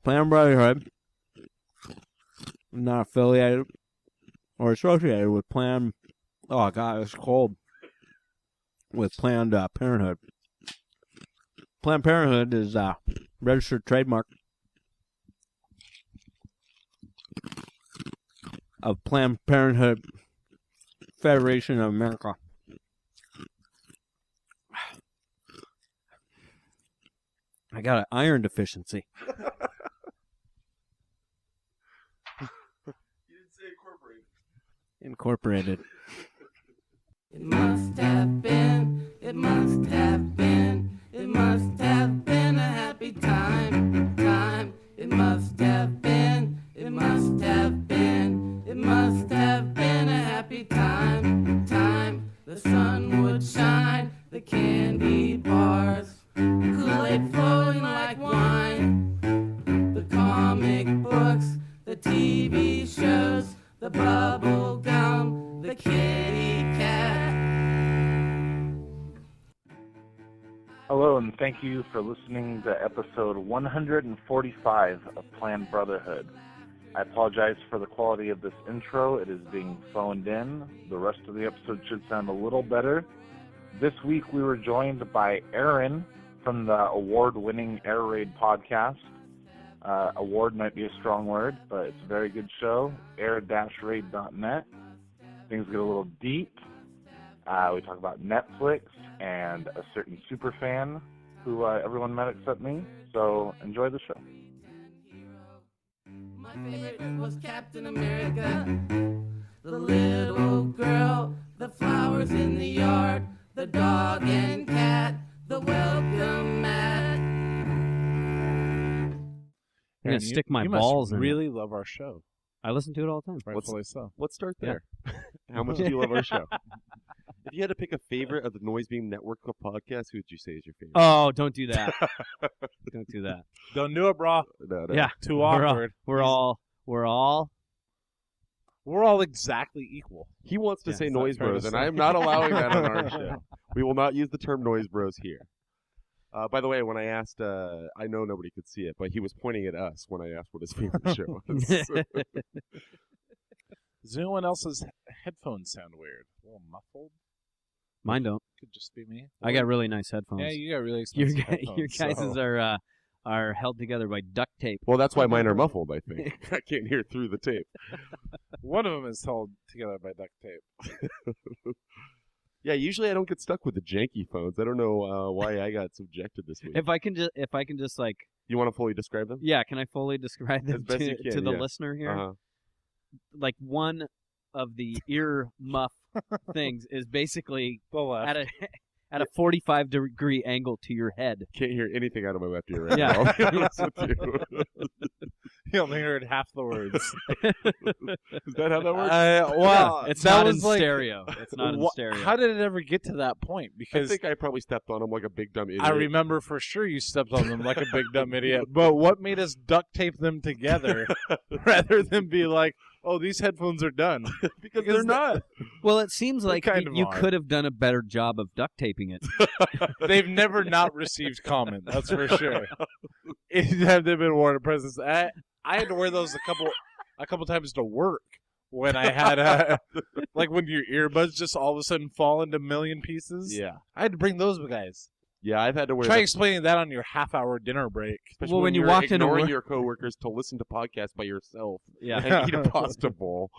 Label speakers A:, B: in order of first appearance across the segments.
A: Planned Brotherhood, not affiliated or associated with Planned. Oh God, it's cold. With Planned Parenthood. Planned Parenthood is a registered trademark of Planned Parenthood Federation of America. I got an iron deficiency.
B: You didn't say
A: Incorporated.
C: It must have been, it must have been, it must have been a happy time, time. It must have been, it must have been, it must have been a happy time, time. The sun would shine, the candy bars, Kool-Aid flowing like wine, the comic books, the TV shows, the bubble gum, the kitty cat.
D: Hello, and thank you for listening to episode 145 of Planned Brotherhood. I apologize for the quality of this intro. It is being phoned in. The rest of the episode should sound a little better. This week we were joined by Aaron from the award-winning Air Raid podcast. Award might be a strong word, but it's a very good show. air-raid.net. Things get a little deep. We talk about Netflix and a certain superfan who everyone met except me. So enjoy the show.
C: My favorite was Captain America. The little girl, the flowers in the yard, the dog and cat, the welcome mat.
A: I'm going to stick my balls in
B: really love our show.
A: I listen to it all the time.
B: Rightfully so.
E: Let's start there. How much do you love our show? If you had to pick a favorite of the Noise Beam Network of podcasts, who would you say is your favorite?
A: Oh, don't do that. Don't do that.
B: Don't do it, bro.
E: No.
A: Yeah.
B: Too awkward.
A: We're all
B: exactly equal.
E: He wants to
A: Yeah,
E: say
B: it's not
E: Noise
B: fair to
E: Bros, and
B: say.
E: I am not allowing that on our show. We will not use the term Noise Bros here. By the way, when I asked, I know nobody could see it, but he was pointing at us when I asked what his favorite show was.
B: Does anyone else's headphones sound weird? A little muffled?
A: Mine don't.
B: Could just be me.
A: I got really nice headphones.
B: Yeah, you got really
A: your
B: expensive
A: your
B: headphones.
A: guys' are held together by duct tape.
E: Well, that's why mine are muffled, I think. I can't hear through the tape.
B: One of them is held together by duct tape.
E: Yeah, usually I don't get stuck with the janky phones. I don't know why I got subjected this week.
A: If I can just like,
E: You want to fully describe them?
A: yeah, can I fully describe them
E: As best you can,
A: to the
E: yeah.
A: listener here?
E: Uh-huh.
A: Like one of the ear muff things is basically
B: The left.
A: at a 45-degree angle to your head.
E: Can't hear anything out of my left ear right
A: Yeah.
E: now. I'll be honest with you.
B: You only heard half the words.
E: Is that how that works?
B: Well,
A: It's
B: that
A: not in
B: was like,
A: stereo. It's not in stereo.
B: How did it ever get to that point?
E: I
B: Because
E: think I probably stepped on him like a big dumb idiot.
B: I remember for sure you stepped on them like a big dumb idiot. But what made us duct tape them together rather than be like, oh, these headphones are done?
E: because they're not.
A: Well, it seems like
B: kind of
A: you
B: are.
A: could have done a better job of duct taping it.
B: They've never not received comment. That's for sure. They've been worn at presents. I had to wear those a couple times to work when I had like when your earbuds just all of a sudden fall into a million pieces.
E: Yeah.
B: I had to bring those guys.
E: Yeah, I've had to wear
B: Try
E: them,
B: explaining that on your half-hour dinner break.
E: especially
A: Well, when you
E: you're
A: walked into
E: ignoring
A: work-
E: your coworkers to listen to podcasts by yourself
A: Yeah.
E: and eat a pasta bowl.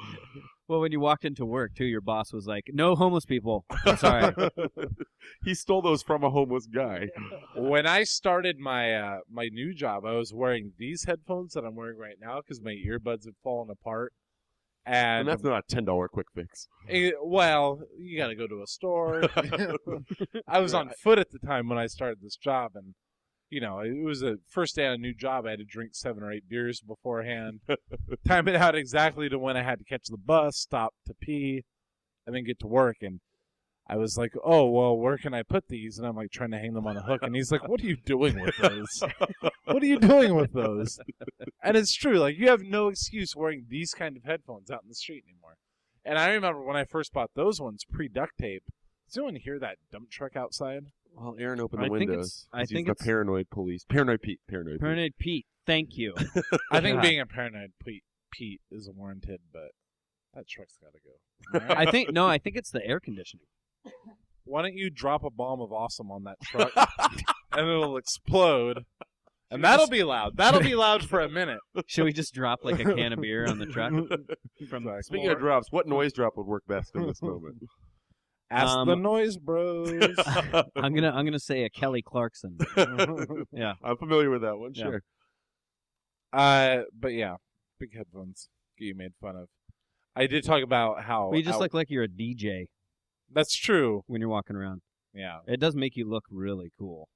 A: Well, when you walked into work, too, your boss was like, no homeless people. Sorry.
E: He stole those from a homeless guy.
B: When I started my my new job, I was wearing these headphones that I'm wearing right now because my earbuds had fallen apart.
E: And that's not a $10 quick fix.
B: Well, you got to go to a store. I was on foot at the time when I started this job, and you know, it was the first day on a new job. I had to drink 7 or 8 beers beforehand, time it out exactly to when I had to catch the bus, stop to pee, and then get to work. And I was like, oh, well, where can I put these? And I'm like trying to hang them on a hook. And he's like, what are you doing with those? What are you doing with those? And it's true. Like, you have no excuse wearing these kind of headphones out in the street anymore. And I remember when I first bought those ones, pre-duct tape, does anyone hear that dump truck outside?
E: Well, Aaron opened the
A: I think
E: windows.
A: I
E: He's
A: think
E: the
A: it's
E: paranoid police. Paranoid Pete. Paranoid Pete.
A: Paranoid Pete. Thank you.
B: I think
A: God.
B: being a paranoid Pete is warranted, but that truck's got to go. All right?
A: I think it's the air conditioning.
B: Why don't you drop a bomb of awesome on that truck, and it'll explode, and that'll be loud. That'll be loud for a minute.
A: Should we just drop like a can of beer on the truck? From
E: Speaking of drops, what noise drop would work best in this moment?
B: Ask the noise bros.
A: I'm gonna say a Kelly Clarkson. Yeah.
E: I'm familiar with that one.
A: Yeah.
E: Sure.
B: But yeah, big headphones get you made fun of. I did talk about how
A: Well, you just look like you're a DJ
B: that's true.
A: when you're walking around.
B: Yeah.
A: It does make you look really cool.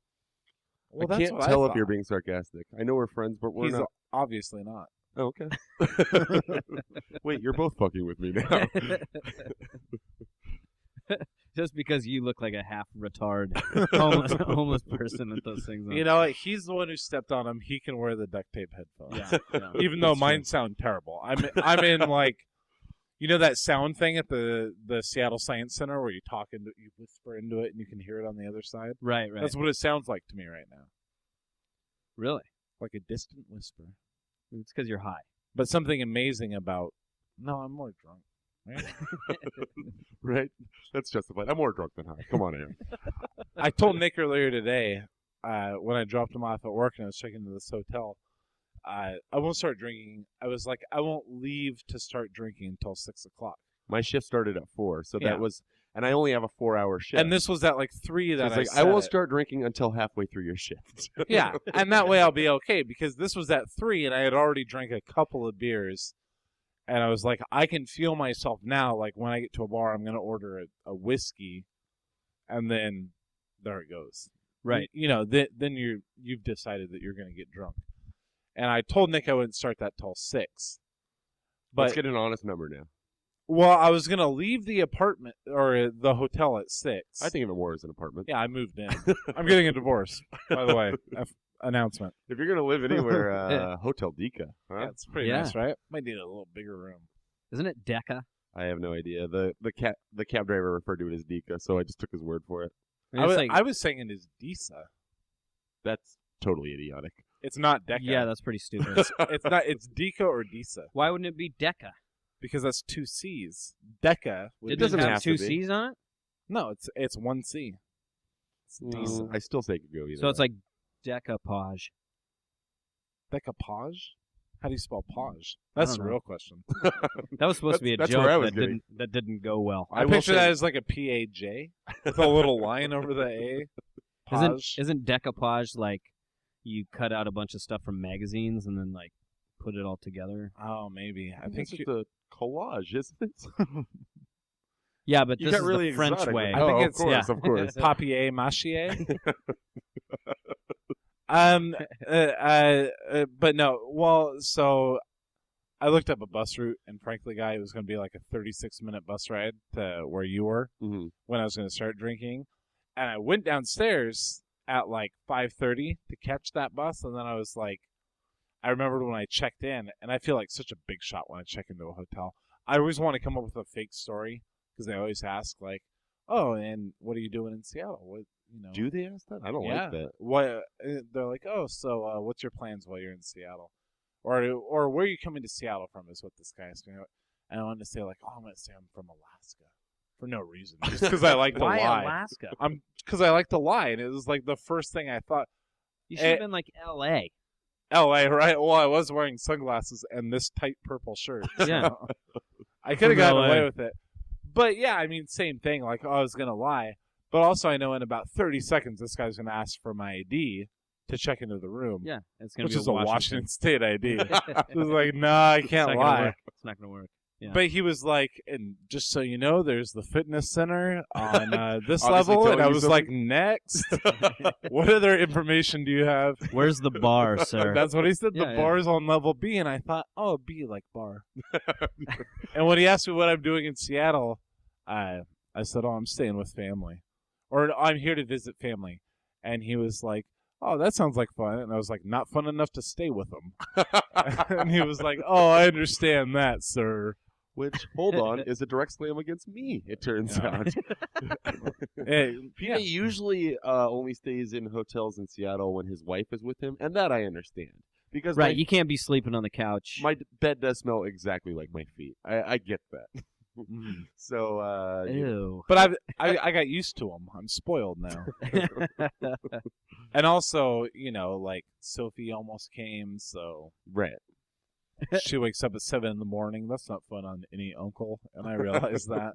B: Well,
E: I
B: that's
E: can't
B: what
E: tell if
B: thought.
E: you're being sarcastic. I know we're friends, but we're
B: He's
E: not.
B: obviously not.
E: Oh, okay. Wait, you're both fucking with me now.
A: Just because you look like a half retard homeless person with those things on.
B: You know what? He's the one who stepped on him. He can wear the duct tape headphones.
A: Yeah.
B: Even though
A: That's
B: mine sound terrible. I'm in like, you know that sound thing at the Seattle Science Center where you whisper into it and you can hear it on the other side.
A: Right.
B: That's what it sounds like to me right now,
A: Really.
B: like a distant whisper.
A: It's because you're high.
B: But something amazing about. No, I'm more drunk. Right?
E: Right? That's justified. I'm more drunk than high. Come on, Aaron.
B: I told Nick earlier today when I dropped him off at work and I was checking into this hotel. I won't start drinking. I was like, I won't leave to start drinking until 6 o'clock.
E: My shift started at 4, so
B: Yeah.
E: that was, and I only have a 4-hour shift.
B: And this was at like 3
E: So
B: that
E: it's
B: I
E: like,
B: said
E: I won't
B: it.
E: start drinking until halfway through your shift.
B: Yeah, and that way I'll be okay because this was at 3 and I had already drank a couple of beers. And I was like, I can feel myself now. Like when I get to a bar, I'm going to order a whiskey, and then there it goes.
A: Right.
B: You know, then you've decided that you're going to get drunk. And I told Nick I wouldn't start that till 6. But
E: Let's get an honest number now.
B: well, I was going to leave the apartment or the hotel at 6.
E: I think of it more as an apartment.
B: Yeah, I moved in. I'm getting a divorce, by the way. Announcement.
E: If you're gonna live anywhere, Hotel Dica. Huh?
B: Yeah, it's pretty
A: Yeah.
B: nice, right? Might need a little bigger room.
A: Isn't it Decca?
E: I have no idea. The cab driver referred to it as Dica, so I just took his word for it.
B: I was saying it is Disa.
E: That's totally idiotic.
B: It's not Deca.
A: Yeah, that's pretty stupid.
B: It's not. It's Deca or Disa
A: Why wouldn't it be Decca?
B: because that's 2 C's. Deca. would
A: It
B: be-
E: doesn't
A: doesn't
E: have
A: have
E: to
A: two
E: be.
A: C's on it,
B: No, it's 1 C. It's Disa.
E: I still say it could go either.
A: so it's
E: way.
A: like decoupage.
B: Decoupage? How do you spell page? That's
A: don't
B: the
A: know.
B: real question.
A: That was supposed to be a
E: That's
A: joke
E: where I was
A: that
E: getting.
A: didn't go well.
B: I
E: will
B: picture
E: say-
B: that as like a PAJ with a little line over the A. Page.
A: Isn't decoupage like you cut out a bunch of stuff from magazines and then like put it all together?
B: Oh, maybe. I
E: I think
B: think
E: it's a collage, isn't it?
A: Yeah, but
E: You
A: this
E: got
A: is
E: really
A: the French
E: exotic
A: way.
E: with
B: I think
E: oh,
B: it's-
E: of course,
A: yeah.
E: of course.
B: papier mâché. But no. Well, so I looked up a bus route, and frankly, guy, it was going to be like a 36-minute bus ride to where you were
E: hmm
B: when I was going to start drinking. And I went downstairs at like 5:30 to catch that bus, and then I was like, I remembered when I checked in, and I feel like such a big shot when I check into a hotel. I always want to come up with a fake story because they always ask like, "Oh, and what are you doing in Seattle?" What
E: Do they ask that? I don't like that.
B: What they're like? Oh, so what's your plans while you're in Seattle, or where are you coming to Seattle from? Is what this guy asked me. And I wanted to say like, oh, I'm gonna say I'm from Alaska for no reason, just because I like to
A: Why
B: lie.
A: Alaska?
B: Because I like to lie, and it was like the first thing I thought.
A: You should have been like L.A.
B: L.A. Right? Well, I was wearing sunglasses and this tight purple shirt. so
A: Yeah.
B: I could have
A: From
B: gotten
A: LA.
B: away with it. But yeah, I mean, same thing. Like, oh, I was gonna lie, but also I know in about 30 seconds this guy's gonna ask for my ID to check into the room.
A: Yeah, it's gonna
B: which
A: be
B: is a Washington State ID. It was like, nah, I
A: It's
B: can't
A: not gonna
B: lie.
A: work. It's not gonna work. Yeah.
B: But he was like, and just so you know, there's the fitness center on this
E: Obviously
B: level. And
E: telling
B: I
E: you
B: was
E: something.
B: like, next. What other information do you have?
A: Where's the bar, sir?
B: That's what he said.
A: Yeah,
B: The
A: yeah.
B: bar's on level B. And I thought, oh, B like bar. And when he asked me what I'm doing in Seattle, I said, oh, I'm staying with family. Or I'm here to visit family. And he was like, oh, that sounds like fun. And I was like, not fun enough to stay with them. And he was like, oh, I understand that, sir.
E: Which, hold on, is a direct slam against me, it turns out. PJ usually only stays in hotels in Seattle when his wife is with him, and that I understand. Because
F: Right, you can't be sleeping on the couch.
E: my bed does smell exactly like my feet. I get that. So,
F: Ew.
B: But I got used to them. I'm spoiled now. And also, like Sophie almost came, so
E: right.
B: she wakes up at 7 a.m. That's not fun on any uncle, and I realize that.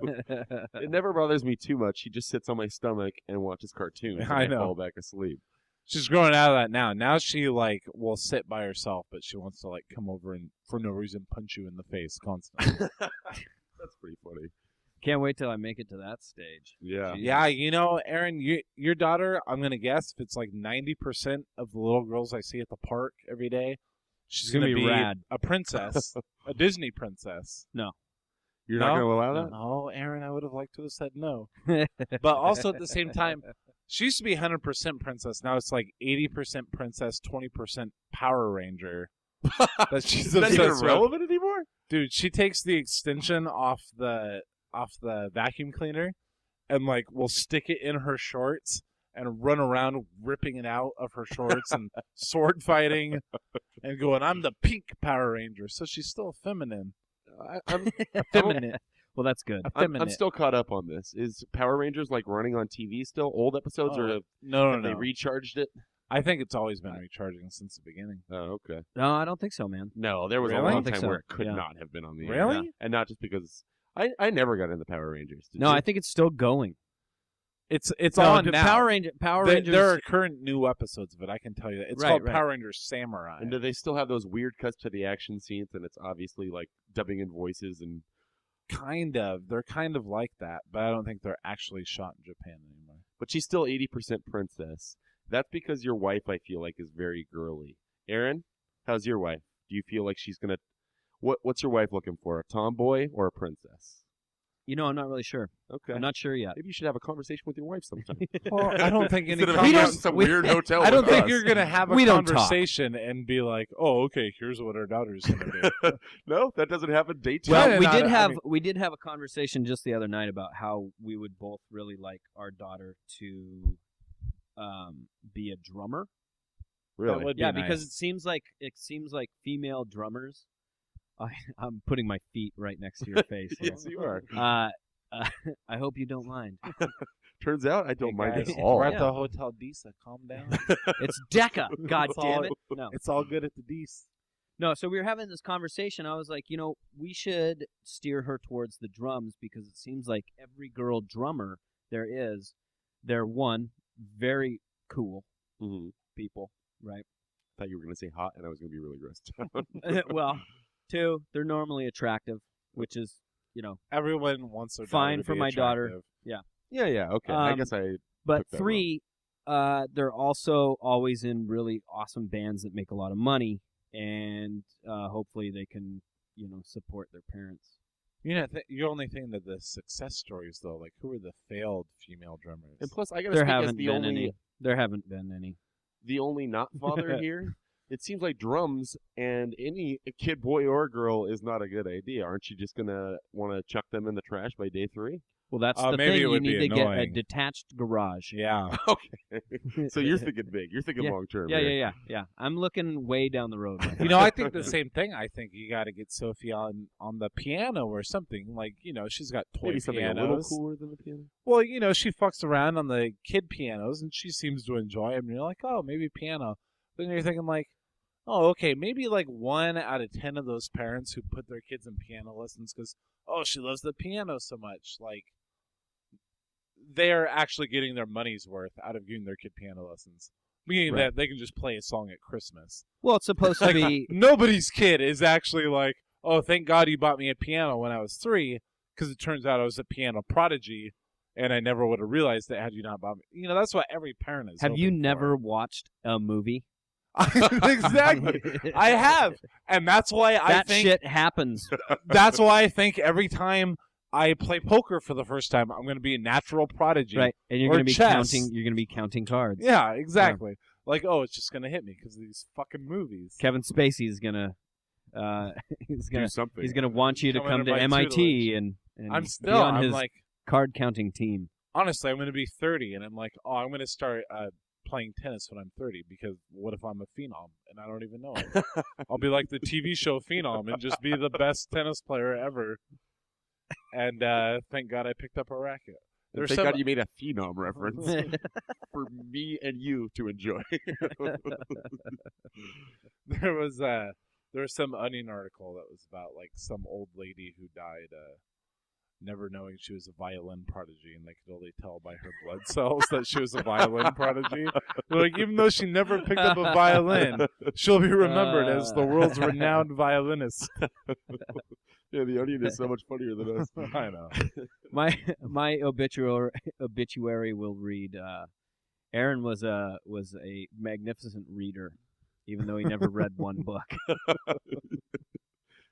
E: It never bothers me too much. He just sits on my stomach and watches cartoons, and
B: I know.
E: fall back asleep.
B: She's growing out of that now. Now she will sit by herself, but she wants to come over and for no reason punch you in the face constantly.
E: That's pretty funny.
F: Can't wait till I make it to that stage.
E: Yeah.
B: Yeah, Aaron, your daughter, I'm gonna guess if it's 90% of the little girls I see at the park every day, she's
F: gonna
B: gonna
F: be rad.
B: a princess, a Disney princess.
E: You're not going to allow that?
B: No, Aaron, I would have liked to have said no. But also at the same time, she used to be 100% princess. Now it's 80% princess, 20% Power Ranger. That she's
E: Is that
B: obsessed
E: even
B: with.
E: relevant anymore?
B: Dude, she takes the extension off the vacuum cleaner and will stick it in her shorts and run around ripping it out of her shorts and sword fighting and going, I'm the pink Power Ranger. So she's still feminine.
E: I'm
B: Feminine.
F: Well, that's good.
E: I'm still caught up on this. Is Power Rangers running on TV still? Old episodes, or have
B: No.
E: they recharged it?
B: I think it's always been recharging since the beginning.
E: Oh, okay.
F: No, I don't think so, man.
E: No, there was
B: Really?
E: a
F: I
E: long
F: don't think
E: time
F: so.
E: where it could
F: Yeah.
E: not have been on the air.
B: Really?
E: Yeah. And not just because I never got into Power Rangers. Did
F: No,
E: you?
F: I think it's still going.
B: It's
F: No,
B: on
F: the
B: now.
F: Power Rangers.
B: There are current new episodes of it. I can tell you that. It's
F: Right,
B: called
F: right.
B: Power Rangers Samurai.
E: And do they still have those weird cuts to the action scenes, and it's obviously dubbing in voices and
B: Kind of. They're kind of like that, but I don't think they're actually shot in Japan anymore.
E: but she's still 80% princess. That's because your wife, I feel like, is very girly. Aaron, how's your wife? Do you feel like she's gonna? What's your wife looking for? A tomboy or a princess?
F: I'm not really sure.
E: Okay.
F: I'm not sure yet.
E: Maybe you should have a conversation with your wife sometime.
B: Well, I don't think any
E: Instead of
B: con-
E: hanging out in some weird hotel.
B: I don't
E: with
B: think
E: us.
B: you're gonna have a
F: We don't talk.
B: conversation and be like, "Oh, okay, here's what our daughter's gonna do."
E: No, that doesn't happen. Date two.
F: Well,
B: Yeah,
F: we
B: no,
F: did
B: I
F: have
B: mean-
F: we did have a conversation just the other night about how we would both really like our daughter to be a drummer.
B: That
E: Really?
B: would be
F: Yeah,
B: nice.
F: because it seems like female drummers. I'm putting my feet right next to your face.
E: Yes, you are.
F: I hope you don't mind.
E: Turns out I don't
B: Hey,
E: mind
B: guys,
E: at all.
B: We're at
F: Yeah.
B: the Hotel Disa. Calm down.
F: It's Decca. God
B: It's
F: damn
B: all-
F: it. No.
B: It's all good at the Disa.
F: No, so we were having this conversation. I was like, we should steer her towards the drums because it seems like every girl drummer they're one, very cool
E: Mhm.
F: people, right?
E: Thought you were going to say hot, and I was going to be really grossed out.
F: Well, two, they're normally attractive, which is,
B: Everyone wants their
F: Fine
B: daughter to
F: for
B: be
F: my daughter.
B: attractive.
E: Yeah. Okay. I
F: Um,
E: guess I.
F: but
E: Took that
F: three, they're also always in really awesome bands that make a lot of money, and hopefully they can, support their parents.
B: You're only thinking of the success stories, though. Like, who are the failed female drummers?
E: And plus, I got to
F: There
E: speak as
F: haven't
E: the
F: been
E: only
F: any. There haven't been any.
E: the only not father here. It seems like drums and any kid, boy or girl, is not a good idea. Aren't you just gonna want to chuck them in the trash by day 3?
F: Well, that's the
B: maybe
F: thing.
B: it
F: You
B: would
F: need
B: be
F: to get a
B: annoying.
F: detached garage.
B: Yeah.
E: Okay. So you're thinking big. You're thinking
F: Yeah.
E: long term.
F: Yeah. I'm looking way down the road.
B: I think the same thing. I think you got to get Sophie on the piano or something. Like, she's got toy
E: Maybe something
B: pianos.
E: a little cooler than the piano.
B: Well, she fucks around on the kid pianos, and she seems to enjoy them. And you're like, oh, maybe piano. Then you're thinking like, oh, okay, maybe 1 out of 10 of those parents who put their kids in piano lessons because, oh, she loves the piano so much. Like, they're actually getting their money's worth out of giving their kid piano lessons. Meaning that they can just play a song at Christmas.
F: Well, it's supposed to be.
B: Nobody's kid is actually like, oh, thank God you bought me a piano when I was 3, because it turns out I was a piano prodigy, and I never would have realized that had you not bought me. That's what every parent is.
F: Have you
B: hoping for.
F: never watched a movie?
B: Exactly. I have, and that's why I
F: That
B: think
F: shit happens.
B: that's why I think every time I play poker for the first time, I'm going to be a natural prodigy.
F: Right, and you're
B: Or
F: going to be
B: chess.
F: counting. You're going to be counting cards.
B: Yeah, exactly. Like, oh, it's just going to hit me because of these fucking movies.
F: Kevin Spacey is going to He's
E: Do
F: gonna
E: something.
F: he's gonna want you to
B: Come
F: come
B: into
F: to
B: my
F: MIT
B: tutelage.
F: and
B: I'm
F: be
B: still.
F: on
B: I'm
F: his
B: like,
F: card counting team.
B: honestly, I'm going to be 30, and I'm like, oh, I'm going to start playing tennis when I'm 30 because what if I'm a phenom and I don't even know it? I'll be like the TV show Phenom and just be the best tennis player ever. And thank God I picked up a racket. There's
E: Thank
B: some,
E: God you made a phenom reference for me and you to enjoy.
B: there was some Onion article that was about like some old lady who died never knowing she was a violin prodigy, and they could only tell by her blood cells that she was a violin prodigy. They're like, even though she never picked up a violin, she'll be remembered as the world's renowned violinist.
E: Yeah, the Onion is so much funnier than us.
B: I know.
F: My obituary will read: Aaron was a magnificent reader, even though he never read one book.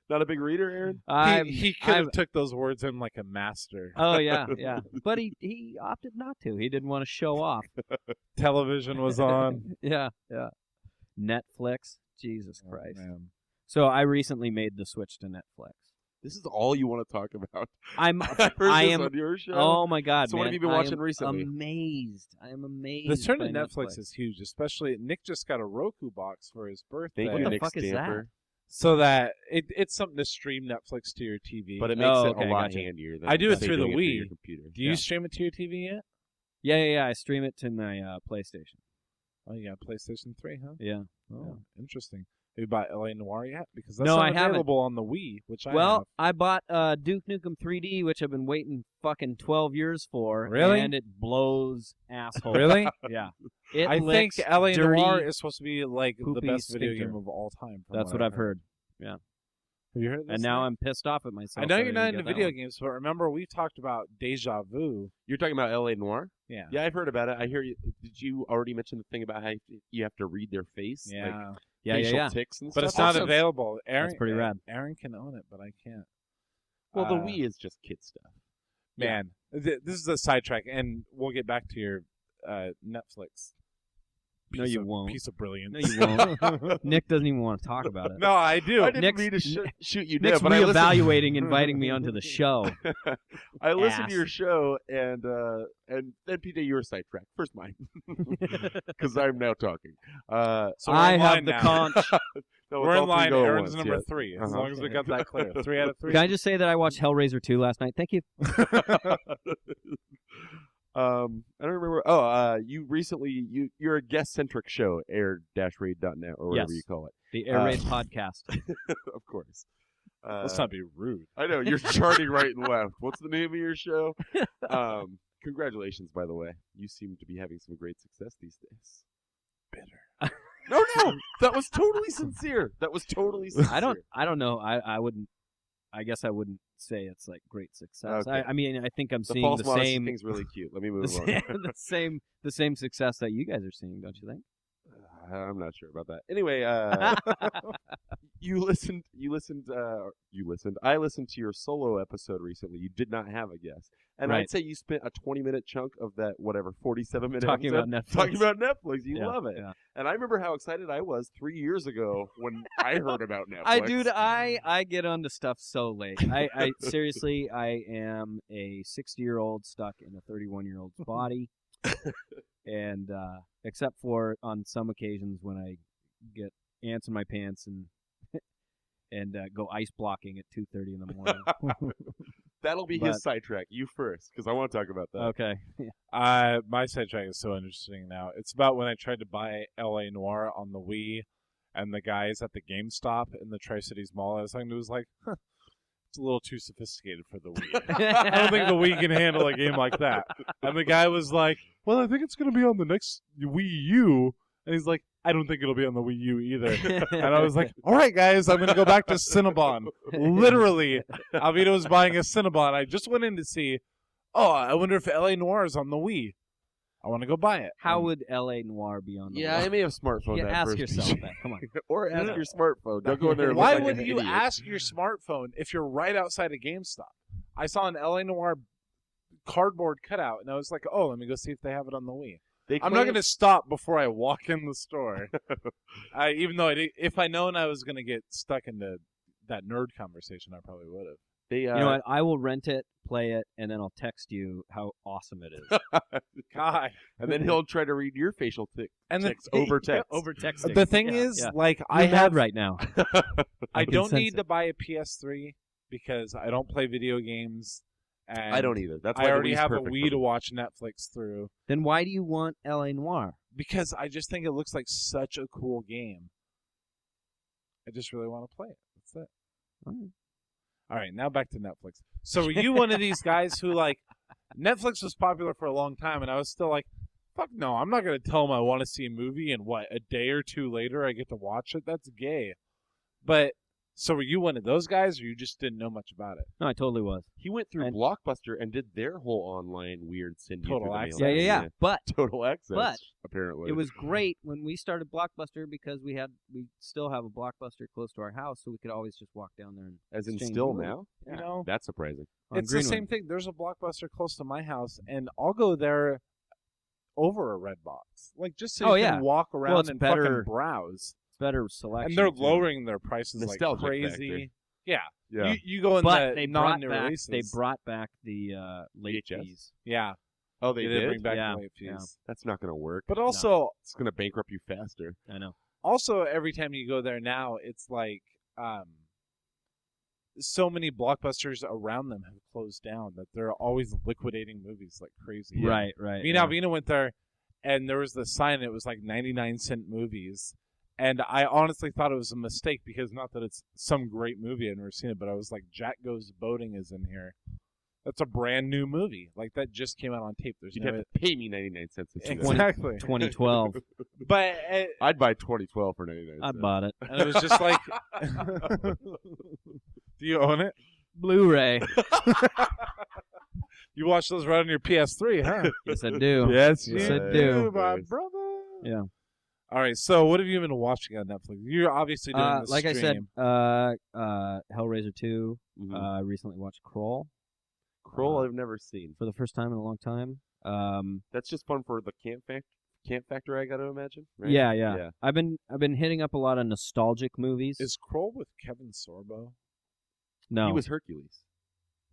E: Not a big reader, Aaron?
B: He could have took those words in like a master.
F: Oh yeah, but he opted not to. He didn't want to show off.
B: Television was on.
F: Yeah. Netflix, Jesus
B: Oh,
F: Christ.
B: man.
F: So I recently made the switch to Netflix.
E: This is all you want to talk about.
F: I
E: heard
F: I
E: this
F: am.
E: on your show.
F: Oh my God,
E: So
F: man!
E: what have you been
F: I
E: watching
F: am
E: recently?
F: Amazed. I am amazed.
B: The turn
F: by
B: to Netflix is huge, especially Nick just got a Roku box for his birthday.
E: Thank
F: What
E: you,
F: the
E: Nick
F: fuck is that?
E: Stamper.
B: So that it's something to stream Netflix to your TV.
E: But it makes
F: Oh,
E: it
F: okay,
E: a lot
F: gotcha.
E: handier than
B: I do it
E: say
B: through the
E: doing
B: Wii.
E: your computer.
B: Do you stream it to your TV yet?
F: Yeah. I stream it to my PlayStation.
B: Oh, you got PlayStation 3, huh?
F: Yeah.
B: Oh, interesting. Have you bought LA Noire yet? Because that's
F: No,
B: not
F: I haven't.
B: available on the Wii, which I
F: Well,
B: have.
F: I bought Duke Nukem 3D, which I've been waiting fucking 12 years for.
B: Really?
F: And it blows asshole.
B: Really?
F: Yeah. It
B: I think
F: licks
B: LA
F: dirty,
B: Noire is supposed to be like the
F: poopy
B: best video
F: sphincter.
B: game of all time. from
F: That's what I've heard.
B: Have you heard this?
F: And now
B: Nick?
F: I'm pissed off at myself.
B: I know
F: that
B: you're not
F: didn't
B: into
F: get that
B: video
F: one.
B: games, but remember we talked about Deja Vu.
E: You're talking about L.A. Noire?
B: Yeah.
E: Yeah, I've heard about it. I hear you. Did you already mention the thing about how you have to read their face? Like
B: Yeah.
E: facial tics and
B: But
E: stuff?
B: it's not
F: Awesome.
B: available. Aaron,
F: pretty rad.
B: Aaron can own it, but I can't.
E: Well, the Wii is just kid stuff.
B: Man, this is a sidetrack, and we'll get back to your Netflix.
F: No, you won't.
B: Piece of brilliance.
F: No, you won't. Nick doesn't even want to talk about it.
B: No, I do.
E: I didn't
F: Nick's-
E: mean to shoot you
F: Nick's
E: down, but I listened,
F: reevaluating inviting me onto the show.
E: I listened
F: Ass.
E: to your show, and then PJ, you were sidetracked. First mine, because I'm now talking.
B: So we're
F: I
B: in
F: have
B: line
F: the
B: now.
F: conch.
E: No,
B: We're
E: it's
B: in
E: all three
B: line.
E: go at
B: Aaron's
E: once,
B: number
E: yeah.
B: 3. As
E: Uh-huh.
B: long as we got that clear. 3 out of 3.
F: Can I just say that I watched Hellraiser 2 last night? Thank you.
E: I don't remember. Oh, you recently you're a guest-centric show, air-raid.net or whatever
F: Yes.
E: you call it.
F: The Air Raid podcast.
E: Of course.
B: Let's not be rude.
E: I know you're charting right and left. What's the name of your show? Congratulations, by the way. You seem to be having some great success these days.
B: Bitter.
E: No, that was totally sincere. That was totally sincere.
F: I don't know. I wouldn't. I guess I wouldn't say it's like great success.
E: Okay.
F: I mean, I think I'm
E: The
F: seeing
E: false
F: the
E: modesty
F: same,
E: thing's really cute. Let me
F: the
E: move on.
F: same, the same success that you guys are seeing, don't you think?
E: I'm not sure about that. Anyway, you listened. I listened to your solo episode recently. You did not have a guest, and
F: Right.
E: I'd say you spent a 20-minute chunk of that 47-minute
F: Talking
E: episode
F: about Netflix.
E: talking about Netflix. You
F: Yeah,
E: love it,
F: yeah.
E: and I remember how excited I was 3 years ago when I heard about Netflix.
F: I get onto stuff so late. I seriously, I am a 60-year-old stuck in a 31-year-old's body, and except for on some occasions when I get ants in my pants and go ice blocking at 2:30 in the morning.
E: That'll be
F: But-
E: his sidetrack. You first, because I want to talk about that.
F: Okay.
B: My sidetrack is so interesting now. It's about when I tried to buy LA Noire on the Wii, and the guys at the GameStop in the Tri-Cities Mall I was talking to was like, it's a little too sophisticated for the Wii. I don't think the Wii can handle a game like that. And the guy was like, well, I think it's going to be on the next Wii U. And he's like, I don't think it'll be on the Wii U either. And I was like, all right, guys, I'm going to go back to Cinnabon. Literally, Alvito was buying a Cinnabon. I just went in to see, I wonder if LA Noire is on the Wii. I want to go buy it.
F: How would L.A. Noire be on the
E: Yeah, I
F: wall?
E: may have smartphone
F: Yeah,
E: that
F: ask
E: first
F: yourself
E: PJ.
F: that. Come on.
E: Or ask
B: No.
E: your smartphone. Don't go in there and
B: Why
E: look like
B: would
E: an
B: you
E: idiot.
B: ask your smartphone if you're right outside a GameStop? I saw an LA Noire cardboard cutout, and I was like, let me go see if they have it on the Wii.
E: They
B: I'm not
E: claim-
B: going to stop before I walk in the store. Even though if I known I was going to get stuck into that nerd conversation, I probably would have.
E: They,
F: You know what? I will rent it, play it, and then I'll text you how awesome it is.
B: God.
E: and then he'll try to read your facial
B: And the
E: tics over text.
F: Over texting.
B: The thing
F: Yeah,
B: is,
F: yeah.
B: like,
F: You're
B: I
F: mad
B: have
F: right now.
B: I
F: can
B: don't
F: sense
B: need
F: it.
B: to buy a PS3 because I don't play video games. And
E: I don't either. That's why
B: I
E: the
B: already
E: Wii's
B: have a
E: perfect
B: Wii
E: for
B: to
E: me.
B: watch Netflix through
F: Then why do you want L.A. Noire?
B: because I just think it looks like such a cool game. I just really want to play it. That's it. All right, now back to Netflix. So were you one of these guys who, like, Netflix was popular for a long time, and I was still like, fuck no, I'm not going to tell them I want to see a movie, and what, a day or two later I get to watch it? That's gay. But, so were you one of those guys, or you just didn't know much about it?
F: No, I totally was.
E: He went through
F: And-
E: Blockbuster and did their whole online weird send you
B: Total
E: through the
B: access.
E: mail.
F: Yeah. But
E: Total access.
F: But
E: apparently,
F: it was great when we started Blockbuster because we still have a Blockbuster close to our house, so we could always just walk down there and
E: as in
F: exchange
E: still
F: movies.
E: now.
B: You know?
E: That's surprising.
F: On
B: It's the
F: Greenway.
B: same thing. There's a Blockbuster close to my house, and I'll go there over a Redbox. Like, just so
F: Oh,
B: you
F: yeah.
B: can walk around
F: it's
B: and
F: better-
B: fucking browse.
F: It's better selection.
B: And they're
F: too.
B: lowering their prices like
E: Nostalgic
B: crazy.
E: factor.
B: Yeah.
E: Yeah.
B: You go in
F: But
B: the
F: they brought
B: non-new
F: back.
B: releases.
F: They brought back the late
E: VHS?
F: fees.
B: Yeah.
E: Oh, they
B: did
E: did.
B: bring back
F: Yeah,
B: the late fees.
F: yeah.
E: That's not going to work.
B: But also,
E: It's going to bankrupt you faster.
F: I know.
B: every time you go there now, it's like so many Blockbusters around them have closed down that they're always liquidating movies like crazy.
F: Right.
B: Me and Alvina went there, and there was the sign, and it was like 99-cent movies. And I honestly thought it was a mistake because not that it's some great movie, I've never seen it, but I was like, Jack Goes Boating is in here. That's a brand new movie. Like, that just came out on tape. There's
E: You'd
B: no...
E: have to pay me 99 cents to see that.
B: Exactly.
F: 2012.
B: But
E: I'd buy 2012 for 99
F: I
E: cents.
F: bought it.
B: and it was just like... Do you own it?
F: Blu-ray.
B: You watch those right on your PS3, huh?
F: Yes, I do.
B: Yes,
F: Yes, I do.
B: my
E: Nice.
B: brother.
F: Yeah.
B: All right, so what have you been watching on Netflix? You're obviously doing the
F: Like I said,
B: stream.
F: Hellraiser 2.
E: Mhm.
F: I recently watched Crawl
E: Kroll, I've never seen.
F: for the first time in a long time.
E: That's just fun for the camp factor, I got to imagine. Right?
F: Yeah. I've been hitting up a lot of nostalgic movies.
B: Is Kroll with Kevin Sorbo?
F: No,
E: He was Hercules.